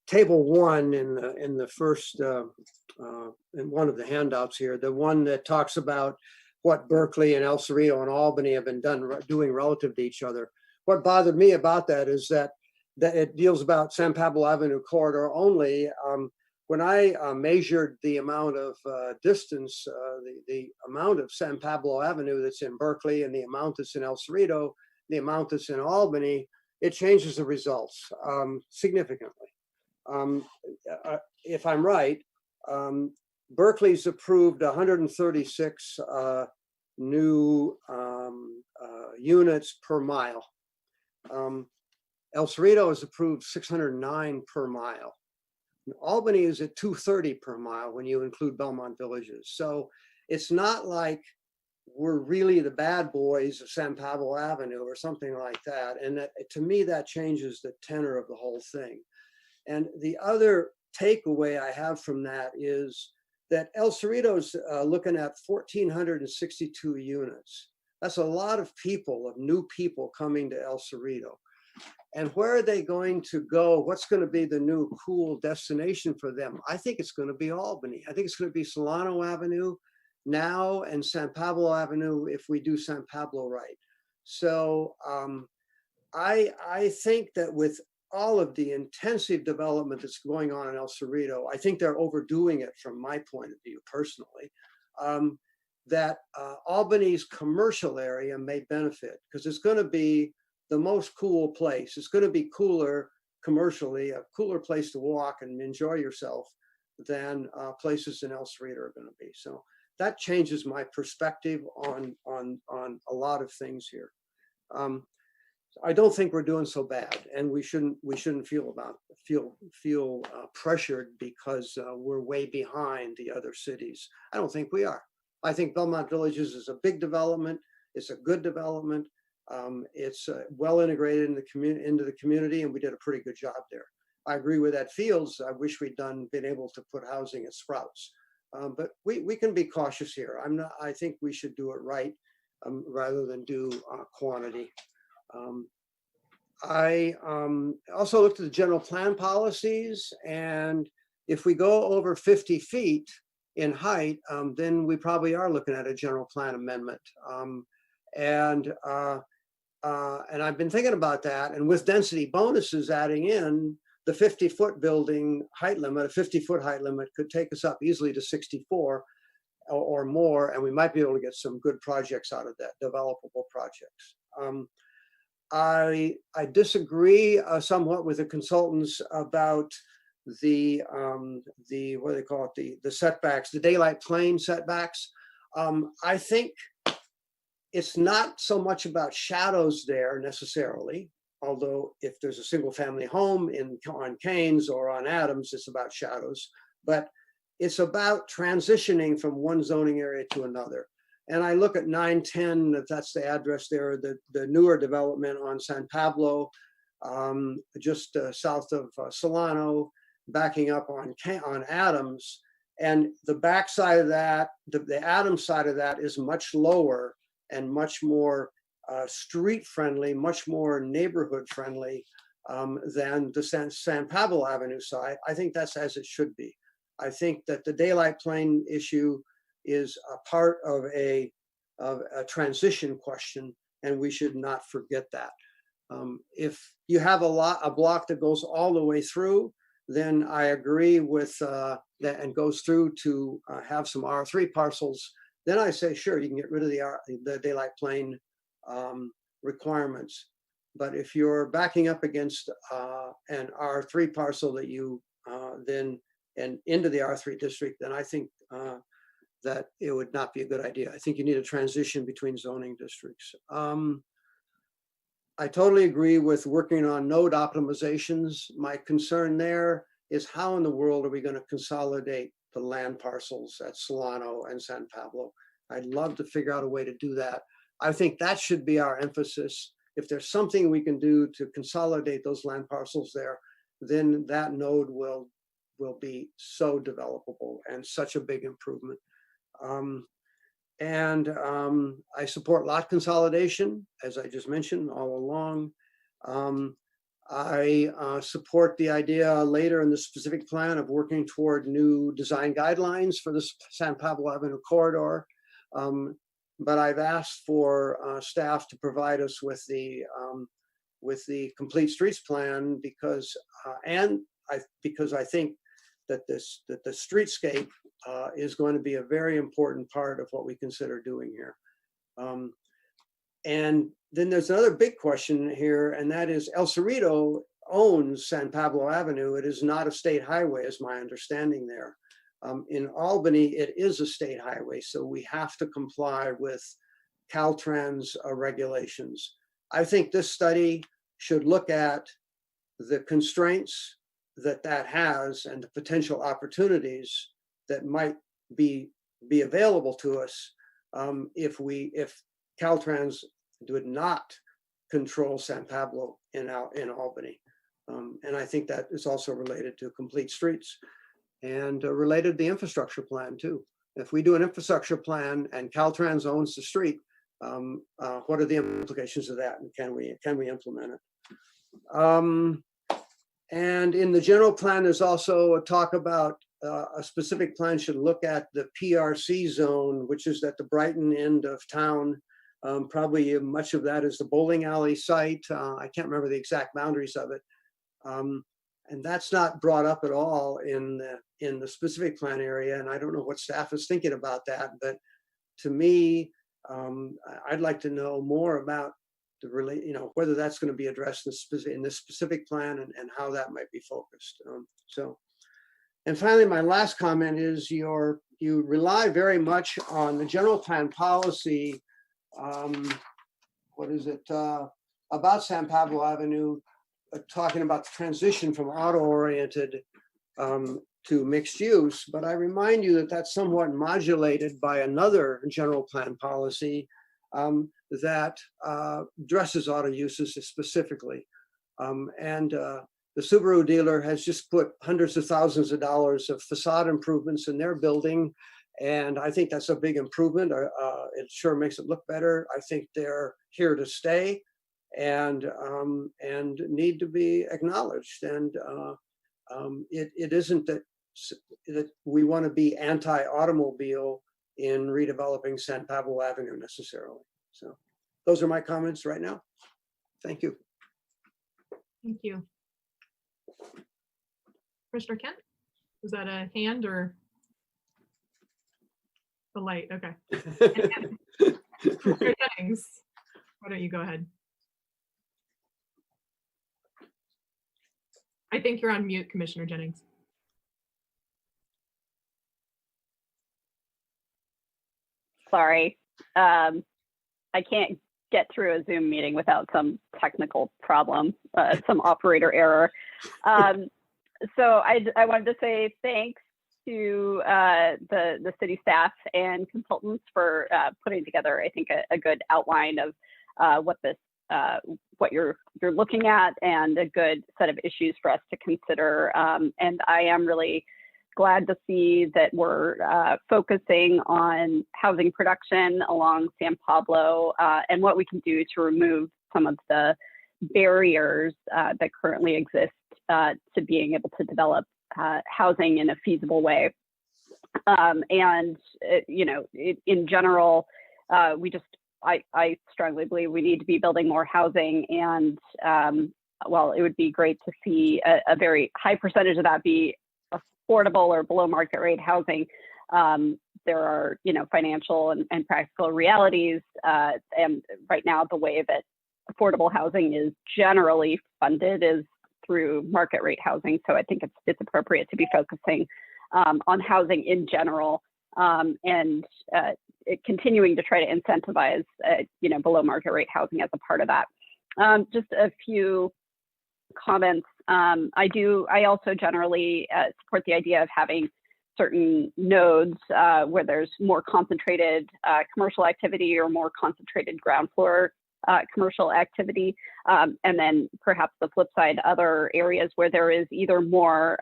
Table 1 in the first in one of the handouts here, the one that talks about what Berkeley and El Cerrito and Albany have been doing relative to each other. What bothered me about that is that it deals about San Pablo Avenue corridor only. When I measured the amount of distance, the amount of San Pablo Avenue that's in Berkeley and the amount that's in El Cerrito, the amount that's in Albany, it changes the results significantly. If I'm right, Berkeley's approved 136 new units per mile. El Cerrito has approved 609 per mile. Albany is at 230 per mile when you include Belmont Villages. So it's not like we're really the bad boys of San Pablo Avenue or something like that. And that, to me, that changes the tenor of the whole thing. And the other takeaway I have from that is that El Cerrito's looking at 1,462 units. That's a lot of people, of new people coming to El Cerrito. And where are they going to go? What's going to be the new cool destination for them? I think it's going to be Albany. I think it's going to be Solano Avenue now and San Pablo Avenue if we do San Pablo right. So I think that with all of the intensive development that's going on in El Cerrito, I think they're overdoing it from my point of view personally, that Albany's commercial area may benefit because it's going to be the most cool place. It's going to be cooler commercially, a cooler place to walk and enjoy yourself than places in El Cerrito are going to be. So that changes my perspective on a lot of things here. I don't think we're doing so bad, and we shouldn't feel pressured because we're way behind the other cities. I don't think we are. I think Belmont Villages is a big development. It's a good development. It's well integrated in into the community, and we did a pretty good job there. I agree with Ed Fields. I wish we'd been able to put housing at Sprouts, but we can be cautious here. I think we should do it right rather than do quantity. I also looked at the general plan policies, and if we go over 50 feet in height, then we probably are looking at a general plan amendment. And I've been thinking about that, and with density bonuses adding in, the 50-foot building height limit, a 50-foot height limit could take us up easily to 64 or more, and we might be able to get some good projects out of that, developable projects. I disagree somewhat with the consultants about the what do they call it, the setbacks, the daylight plane setbacks. I think it's not so much about shadows there necessarily, although if there's a single family home on Keynes or on Adams, it's about shadows, but it's about transitioning from one zoning area to another. And I look at 910, if that's the address there, the newer development on San Pablo, just south of Solano, backing up on Adams. And the back side of that, the Adams side of that is much lower and much more street friendly, much more neighborhood friendly than the San Pablo Avenue side. I think that's as it should be. I think that the daylight plane issue is a part of a transition question, and we should not forget that. If you have a block that goes all the way through, then I agree with that and goes through to have some R3 parcels. Then I say, sure, you can get rid of the daylight plane requirements. But if you're backing up against an R3 parcel that you then and into the R3 district, then I think that it would not be a good idea. I think you need a transition between zoning districts. I totally agree with working on node optimizations. My concern there is how in the world are we going to consolidate the land parcels at Solano and San Pablo? I'd love to figure out a way to do that. I think that should be our emphasis. If there's something we can do to consolidate those land parcels there, then that node will be so developable and such a big improvement. I support lot consolidation, as I just mentioned all along. I support the idea later in the specific plan of working toward new design guidelines for the San Pablo Avenue corridor. But I've asked for staff to provide us with the complete streets plan because I think that the streetscape is going to be a very important part of what we consider doing here. And then there's another big question here, and that is El Cerrito owns San Pablo Avenue. It is not a state highway, is my understanding there. In Albany, it is a state highway, so we have to comply with Caltrans regulations. I think this study should look at the constraints that has and the potential opportunities that might be available to us if Caltrans would not control San Pablo in Albany. And I think that is also related to complete streets and related to the infrastructure plan too. If we do an infrastructure plan and Caltrans owns the street, what are the implications of that, and can we implement it? And in the general plan, there's also a talk about a specific plan should look at the PRC zone, which is at the Brighton end of town. Probably much of that is the bowling alley site. I can't remember the exact boundaries of it. And that's not brought up at all in the specific plan area. And I don't know what staff is thinking about that, but to me, I'd like to know more about whether that's going to be addressed in this specific plan and how that might be focused. And finally, my last comment is you rely very much on the general plan policy. What is it about San Pablo Avenue? Talking about the transition from auto-oriented to mixed use, but I remind you that that's somewhat modulated by another general plan policy that addresses auto uses specifically. The Subaru dealer has just put hundreds of thousands of dollars of facade improvements in their building, and I think that's a big improvement. It sure makes it look better. I think they're here to stay and need to be acknowledged. And it isn't that we want to be anti-automobile in redeveloping San Pablo Avenue necessarily. So those are my comments right now. Thank you. Thank you. Commissioner Kent, was that a hand or the light? Okay. Commissioner Jennings, why don't you go ahead? I think you're on mute, Commissioner Jennings. Sorry. I can't get through a Zoom meeting without some technical problem, some operator error. So I wanted to say thanks to the city staff and consultants for putting together, I think, a good outline of what this what you're looking at and a good set of issues for us to consider. And I am really glad to see that we're focusing on housing production along San Pablo and what we can do to remove some of the barriers that currently exist to being able to develop housing in a feasible way. You know, in general, I strongly believe we need to be building more housing, and while it would be great to see a very high percentage of that be affordable or below market rate housing, there are, you know, financial and practical realities, and right now the way that affordable housing is generally funded is through market rate housing. So I think it's appropriate to be focusing on housing in general, and continuing to try to incentivize, you know, below market rate housing as a part of that. Just a few comments. I also generally support the idea of having certain nodes where there's more concentrated commercial activity or more concentrated ground floor commercial activity, and then perhaps the flip side, other areas where there is either more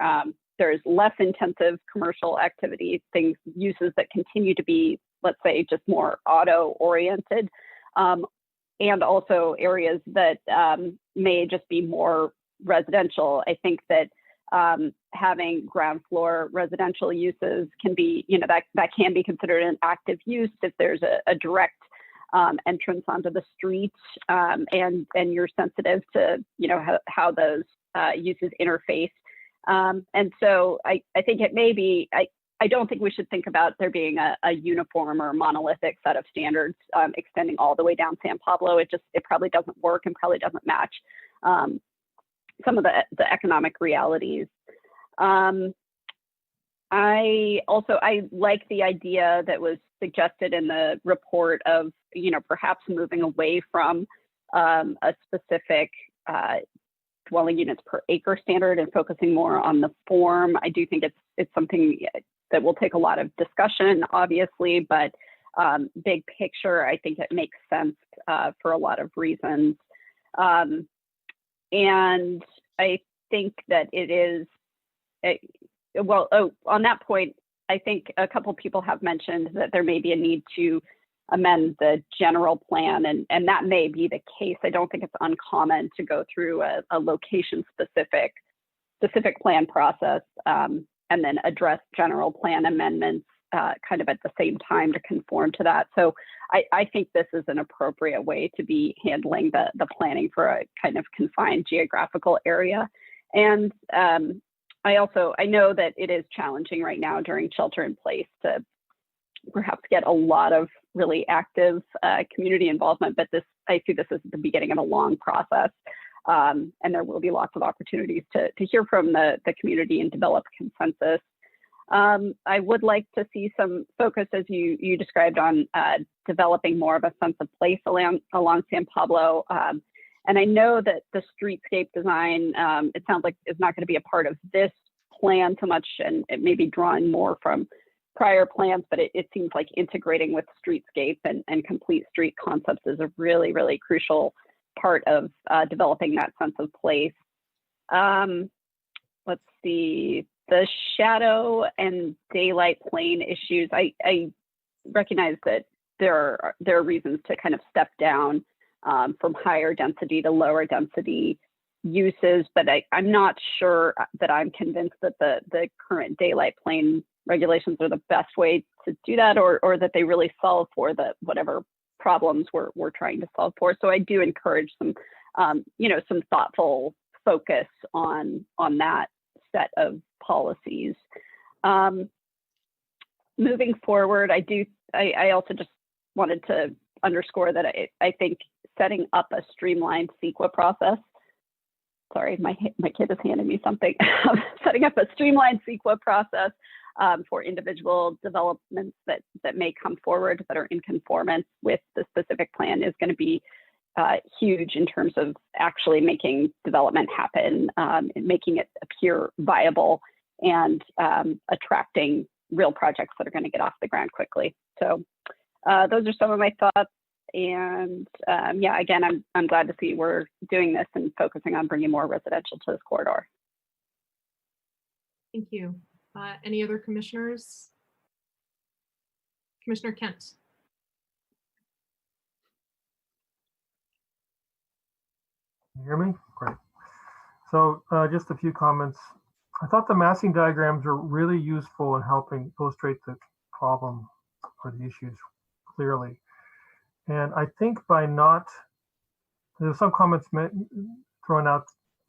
there's less intensive commercial activity, uses that continue to be, let's say, just more auto oriented, and also areas that may just be more residential. I think that having ground floor residential uses can be, you know, that can be considered an active use if there's a direct entrance onto the street, and you're sensitive to, you know, how those uses interface. And so I think it may be, I don't think we should think about there being a uniform or monolithic set of standards extending all the way down San Pablo. It probably doesn't work and probably doesn't match some of the economic realities. I like the idea that was suggested in the report of, you know, perhaps moving away from a specific dwelling units per acre standard and focusing more on the form. I do think it's something that will take a lot of discussion, obviously, but big picture, I think it makes sense for a lot of reasons. And I think that it is, on that point, I think a couple people have mentioned that there may be a need to amend the general plan, and that may be the case. I don't think it's uncommon to go through a location specific plan process and then address general plan amendments kind of at the same time to conform to that. So I think this is an appropriate way to be handling the planning for a kind of confined geographical area. And I know that it is challenging right now during shelter in place to perhaps get a lot of really active community involvement, but I see this as the beginning of a long process, and there will be lots of opportunities to hear from the community and develop consensus. I would like to see some focus, as you described, on developing more of a sense of place along San Pablo. And I know that the streetscape design, it sounds like is not going to be a part of this plan so much, and it may be drawing more from prior plans, but it seems like integrating with streetscape and complete street concepts is a really, really crucial part of developing that sense of place. Let's see, the shadow and daylight plane issues. I recognize that there are reasons to kind of step down from higher density to lower density uses, but I'm not sure that I'm convinced that the current daylight plane regulations are the best way to do that, or that they really solve for whatever problems we're trying to solve for. So I do encourage some thoughtful focus on that set of policies. Moving forward, I also just wanted to underscore that I think setting up a streamlined CEQA process. Sorry, my kid has handed me something. Setting up a streamlined CEQA process for individual developments that may come forward that are in conformance with the specific plan is going to be huge in terms of actually making development happen, making it appear viable, and attracting real projects that are going to get off the ground quickly. So those are some of my thoughts. And yeah, again, I'm glad to see we're doing this and focusing on bringing more residential to this corridor. Thank you. Any other commissioners? Commissioner Kent. Can you hear me? Great. So just a few comments. I thought the massing diagrams are really useful in helping illustrate the problem or the issues clearly. And I think by not, there's some comments thrown out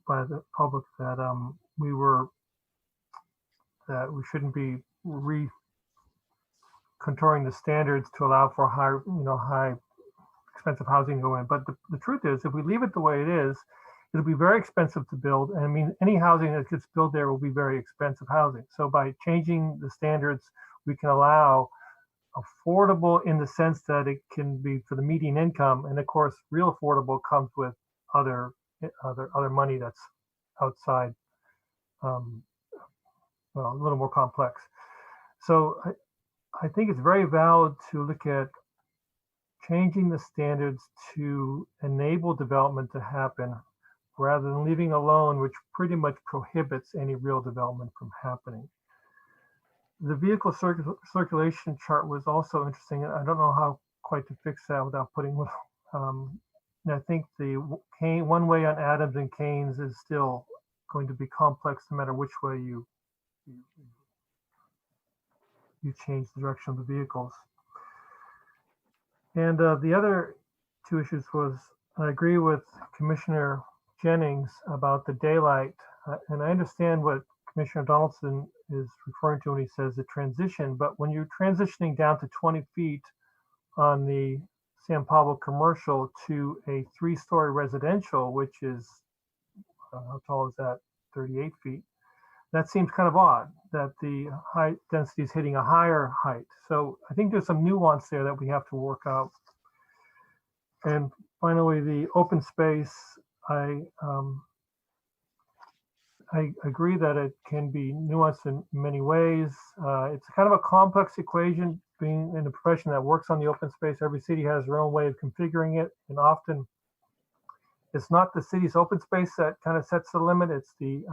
by the public that that we shouldn't be contouring the standards to allow for high expensive housing to go in. But the truth is, if we leave it the way it is, it'll be very expensive to build. And I mean, any housing that gets built there will be very expensive housing. So by changing the standards, we can allow affordable in the sense that it can be for the median income. And of course, real affordable comes with other money that's outside, well, a little more complex. So I think it's very valid to look at changing the standards to enable development to happen rather than leaving alone, which pretty much prohibits any real development from happening. The vehicle circulation chart was also interesting. I don't know how quite to fix that without putting, I think the one way on Adams and Keynes is still going to be complex no matter which way you change the direction of the vehicles. And the other two issues was, I agree with Commissioner Jennings about the daylight. And I understand what Commissioner Donaldson is referring to when he says the transition, but when you're transitioning down to 20 feet on the San Pablo commercial to a 3-story residential, which is, how tall is that? 38 feet. That seems kind of odd that the high density is hitting a higher height. So I think there's some nuance there that we have to work out. And finally, the open space, I agree that it can be nuanced in many ways. It's kind of a complex equation, being in a profession that works on the open space. Every city has their own way of configuring it. And often it's not the city's open space that kind of sets the limit. It's the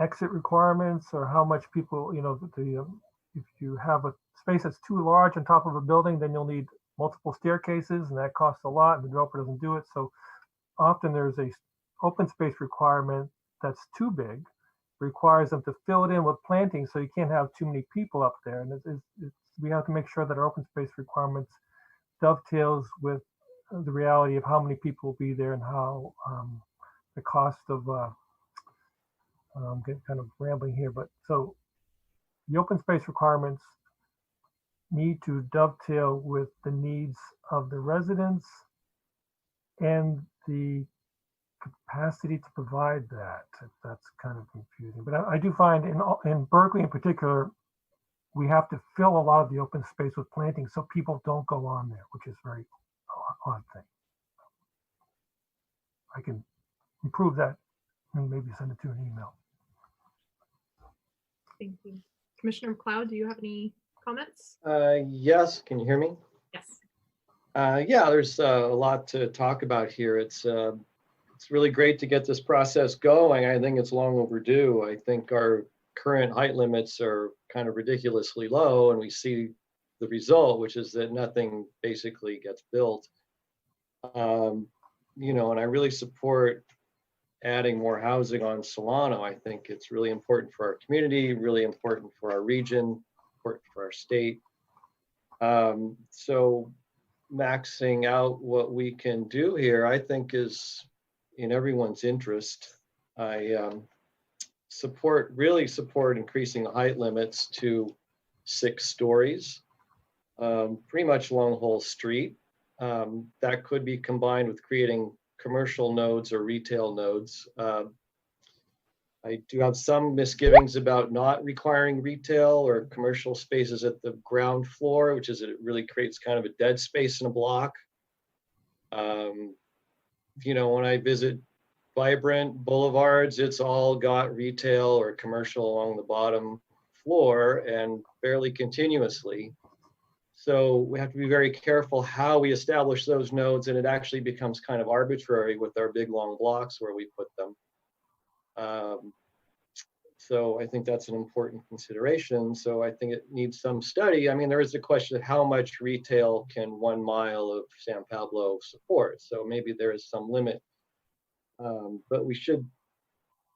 exit requirements or how much people, if you have a space that's too large on top of a building, then you'll need multiple staircases and that costs a lot and the developer doesn't do it. So often there's a open space requirement that's too big, requires them to fill it in with planting, so you can't have too many people up there. And we have to make sure that our open space requirements dovetails with the reality of how many people will be there and how the cost of, I'm getting kind of rambling here, but so the open space requirements need to dovetail with the needs of the residents and the capacity to provide that. That's kind of confusing, but I do find in Berkeley in particular, we have to fill a lot of the open space with planting so people don't go on there, which is a very odd thing. I can improve that and maybe send it to an email. Thank you. Commissioner McLeod, do you have any comments? Yes, can you hear me? Yes. Yeah, there's a lot to talk about here. It's really great to get this process going. I think it's long overdue. I think our current height limits are kind of ridiculously low, and we see the result, which is that nothing basically gets built. And I really support adding more housing on Solano. I think it's really important for our community, really important for our region, important for our state. So maxing out what we can do here, I think is in everyone's interest. I really support increasing the height limits to 6 stories, pretty much along the whole street. That could be combined with creating commercial nodes or retail nodes. I do have some misgivings about not requiring retail or commercial spaces at the ground floor, which is it really creates kind of a dead space in a block. When I visit vibrant boulevards, it's all got retail or commercial along the bottom floor and fairly continuously. So we have to be very careful how we establish those nodes, and it actually becomes kind of arbitrary with our big long blocks where we put them. So I think that's an important consideration. So I think it needs some study. I mean, there is the question of how much retail can 1 mile of San Pablo support. So maybe there is some limit, but we should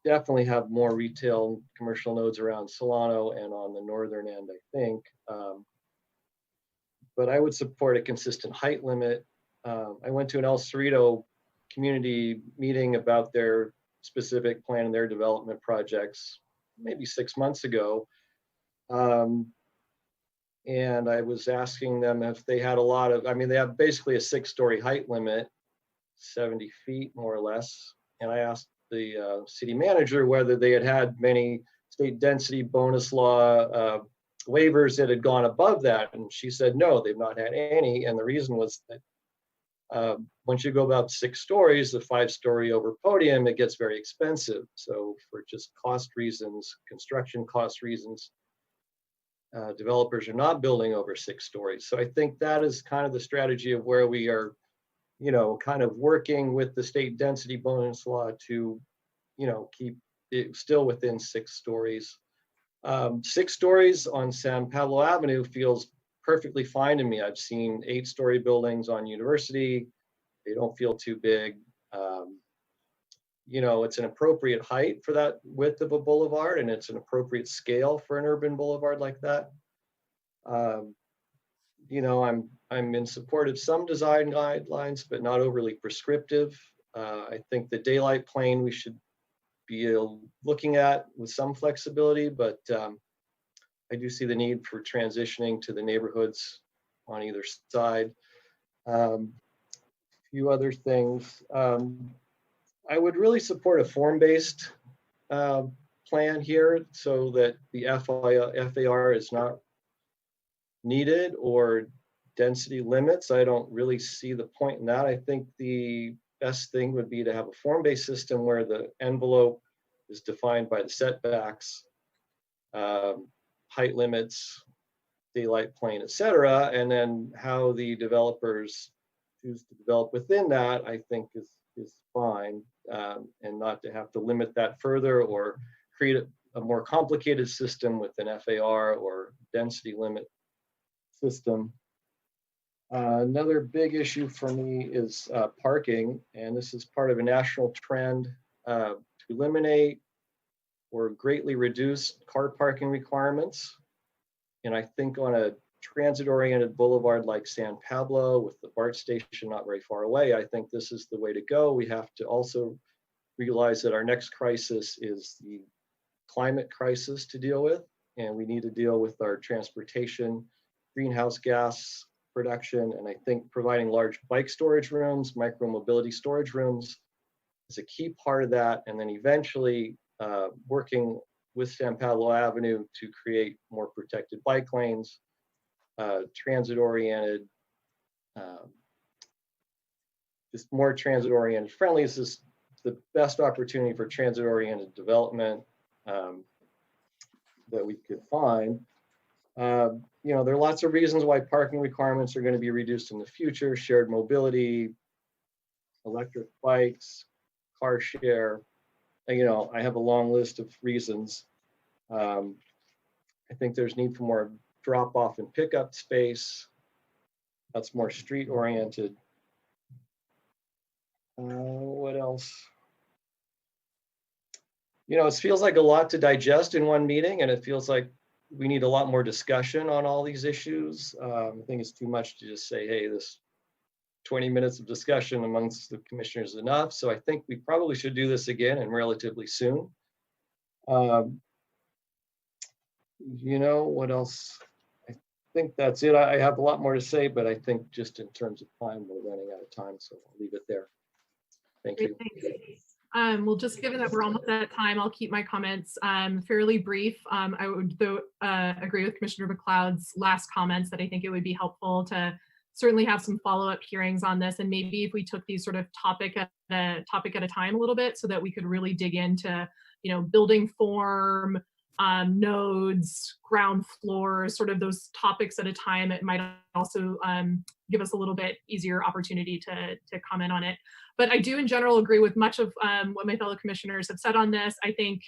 definitely have more retail commercial nodes around Solano and on the northern end, I think. But I would support a consistent height limit. I went to an El Cerrito community meeting about their specific plan and their development projects maybe 6 months ago. And I was asking them if they had a lot of, I mean, they have basically a 6-story height limit, 70 feet more or less. And I asked the city manager whether they had many state density bonus law waivers that had gone above that. And she said, no, they've not had any. And the reason was that once you go about 6 stories, the 5-story over podium, it gets very expensive. So for just cost reasons, construction cost reasons, developers are not building over 6 stories. So I think that is kind of the strategy of where we are, you know, kind of working with the state density bonus law to, you know, keep it still within 6 stories. 6 stories on San Pablo Avenue feels perfectly fine to me. I've seen 8-story buildings on University. They don't feel too big. You know, it's an appropriate height for that width of a boulevard, and it's an appropriate scale for an urban boulevard like that. You know, I'm in support of some design guidelines, but not overly prescriptive. I think the daylight plane we should be looking at with some flexibility, but I do see the need for transitioning to the neighborhoods on either side. A few other things. I would really support a form-based plan here so that the FAR is not needed or density limits. I don't really see the point in that. I think the best thing would be to have a form-based system where the envelope is defined by the setbacks, height limits, daylight plane, et cetera, and then how the developers choose to develop within that, I think is fine, and not to have to limit that further or create a more complicated system with an FAR or density limit system. Another big issue for me is parking, and this is part of a national trend to eliminate or greatly reduce car parking requirements. And I think on a transit-oriented boulevard like San Pablo with the BART station not very far away, I think this is the way to go. We have to also realize that our next crisis is the climate crisis to deal with, and we need to deal with our transportation, greenhouse gas production, and I think providing large bike storage rooms, micro-mobility storage rooms is a key part of that, and then eventually working with San Pablo Avenue to create more protected bike lanes, transit-oriented, just more transit-oriented friendly. This is the best opportunity for transit-oriented development that we could find. You know, there are lots of reasons why parking requirements are going to be reduced in the future: shared mobility, electric bikes, car share. You know, I have a long list of reasons. I think there's need for more drop-off and pickup space. That's more street-oriented. What else? You know, it feels like a lot to digest in one meeting, and it feels like we need a lot more discussion on all these issues. I think it's too much to just say, hey, this 20 minutes of discussion amongst the commissioners is enough. So I think we probably should do this again and relatively soon. You know, what else? I think that's it. I have a lot more to say, but I think just in terms of time, we're running out of time, so I'll leave it there. Thank you. Well, just given that we're almost at time, I'll keep my comments fairly brief. I would agree with Commissioner McLeod's last comments that I think it would be helpful to certainly have some follow-up hearings on this, and maybe if we took these sort of topic at a time a little bit, so that we could really dig into, you know, building form, nodes, ground floor, sort of those topics at a time. It might also give us a little bit easier opportunity to comment on it. But I do in general agree with much of what my fellow commissioners have said on this. I think,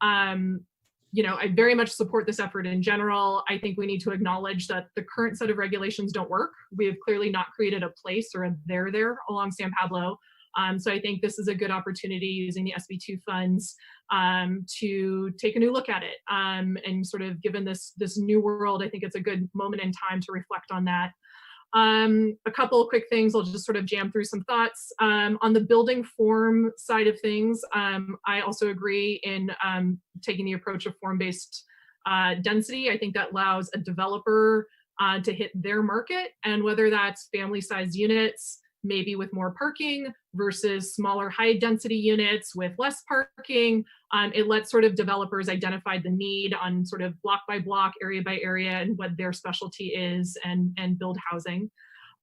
I very much support this effort in general. I think we need to acknowledge that the current set of regulations don't work. We have clearly not created a place or a there along San Pablo. So I think this is a good opportunity using the SB2 funds to take a new look at it. And sort of given this new world, I think it's a good moment in time to reflect on that. A couple of quick things, I'll just sort of jam through some thoughts. On the building form side of things, I also agree in taking the approach of form-based density. I think that allows a developer to hit their market, and whether that's family-sized units, maybe with more parking versus smaller high density units with less parking. It lets sort of developers identify the need on sort of block by block, area by area, and what their specialty is and build housing.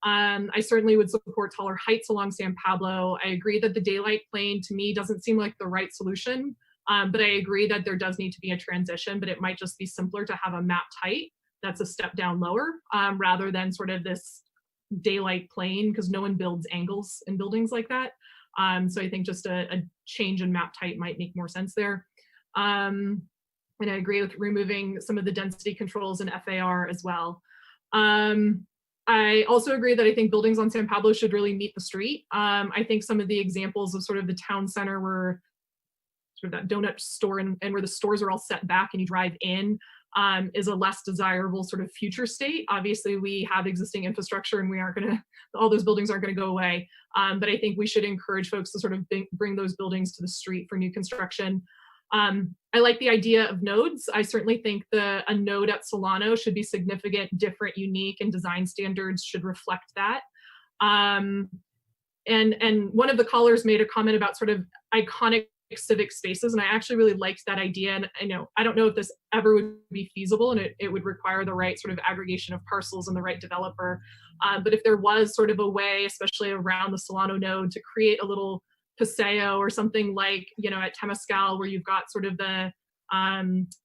I certainly would support taller heights along San Pablo. I agree that the daylight plane to me doesn't seem like the right solution, but I agree that there does need to be a transition, but it might just be simpler to have a mapped height that's a step down lower rather than sort of this daylight plane, because no one builds angles in buildings like that. So I think just a change in map type might make more sense there. And I agree with removing some of the density controls in FAR as well. I also agree that I think buildings on San Pablo should really meet the street. I think some of the examples of sort of the town center where sort of that donut store and where the stores are all set back and you drive in is a less desirable sort of future state. Obviously, we have existing infrastructure and we aren't going to, all those buildings aren't going to go away. But I think we should encourage folks to sort of bring those buildings to the street for new construction. I like the idea of nodes. I certainly think a node at Solano should be significant, different, unique, and design standards should reflect that. And one of the callers made a comment about sort of iconic civic spaces, and I actually really liked that idea. And I don't know if this ever would be feasible, and it would require the right sort of aggregation of parcels and the right developer. But if there was sort of a way, especially around the Solano node, to create a little paseo or something like at Temescal, where you've got sort of the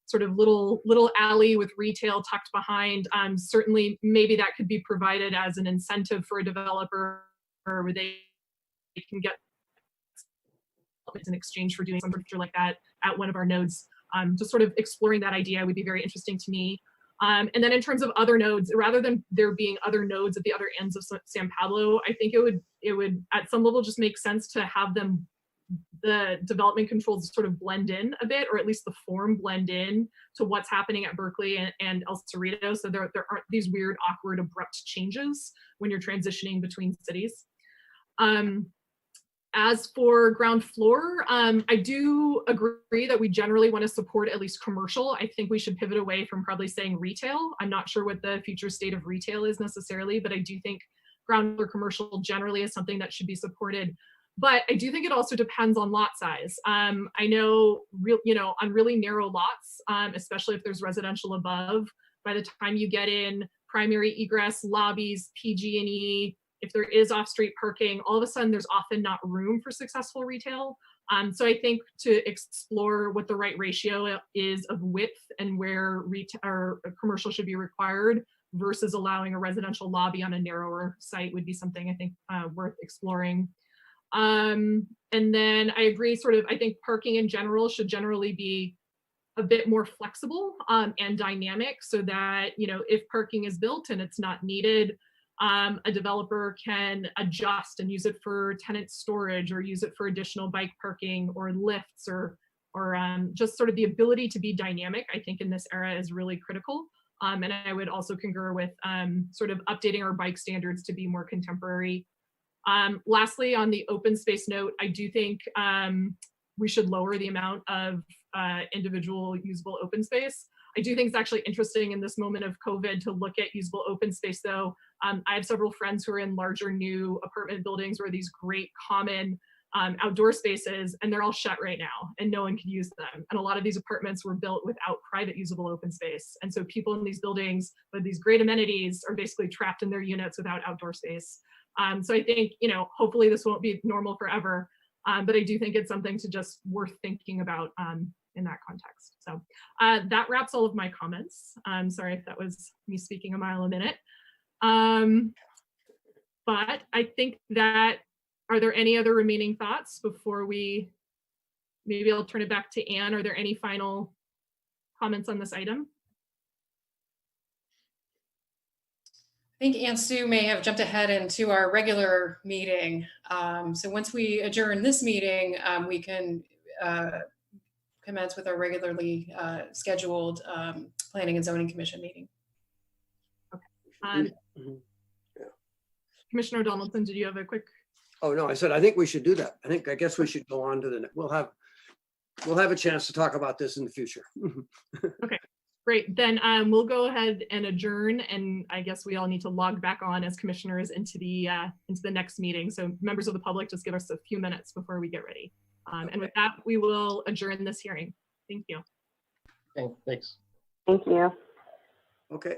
sort of little alley with retail tucked behind, certainly maybe that could be provided as an incentive for a developer where they can get in exchange for doing something like that at one of our nodes. Just sort of exploring that idea would be very interesting to me. And then in terms of other nodes, rather than there being other nodes at the other ends of San Pablo, I think it would at some level just make sense to have the development controls sort of blend in a bit, or at least the form blend in to what's happening at Berkeley and El Cerrito, so there aren't these weird, awkward, abrupt changes when you're transitioning between cities. As for ground floor, I do agree that we generally want to support at least commercial. I think we should pivot away from probably saying retail. I'm not sure what the future state of retail is necessarily, but I do think ground floor commercial generally is something that should be supported. But I do think it also depends on lot size. I know, on really narrow lots, especially if there's residential above, by the time you get in primary egress, lobbies, PG&E, if there is off-street parking, all of a sudden there's often not room for successful retail. So I think to explore what the right ratio is of width and where retail or commercial should be required versus allowing a residential lobby on a narrower site would be something I think worth exploring. And then I agree I think parking in general should generally be a bit more flexible and dynamic, so that, if parking is built and it's not needed, a developer can adjust and use it for tenant storage or use it for additional bike parking or lifts or just sort of the ability to be dynamic, I think in this era is really critical. And I would also concur with sort of updating our bike standards to be more contemporary. Lastly, on the open space note, I do think we should lower the amount of individual usable open space. I do think it's actually interesting in this moment of COVID to look at usable open space, though. I have several friends who are in larger new apartment buildings where these great common outdoor spaces, and they're all shut right now and no one can use them. And a lot of these apartments were built without private usable open space. And so people in these buildings with these great amenities are basically trapped in their units without outdoor space. So I think, hopefully this won't be normal forever, but I do think it's something to just worth thinking about that context. So that wraps all of my comments. I'm sorry if that was me speaking a mile a minute. But I think that, are there any other remaining thoughts before we, maybe I'll turn it back to Anne. Are there any final comments on this item? I think Aunt Sue may have jumped ahead into our regular meeting. So once we adjourn this meeting, we can commence with our regularly scheduled Planning and Zoning Commission meeting. Okay. Commissioner Donaldson, did you have a quick? Oh, no, I said, I think we should do that. I guess we should go on to the, we'll have a chance to talk about this in the future. Okay, great. Then we'll go ahead and adjourn, and I guess we all need to log back on as commissioners into the next meeting. So members of the public, just give us a few minutes before we get ready. And with that, we will adjourn this hearing. Thank you. Okay, thanks. Thank you. Okay.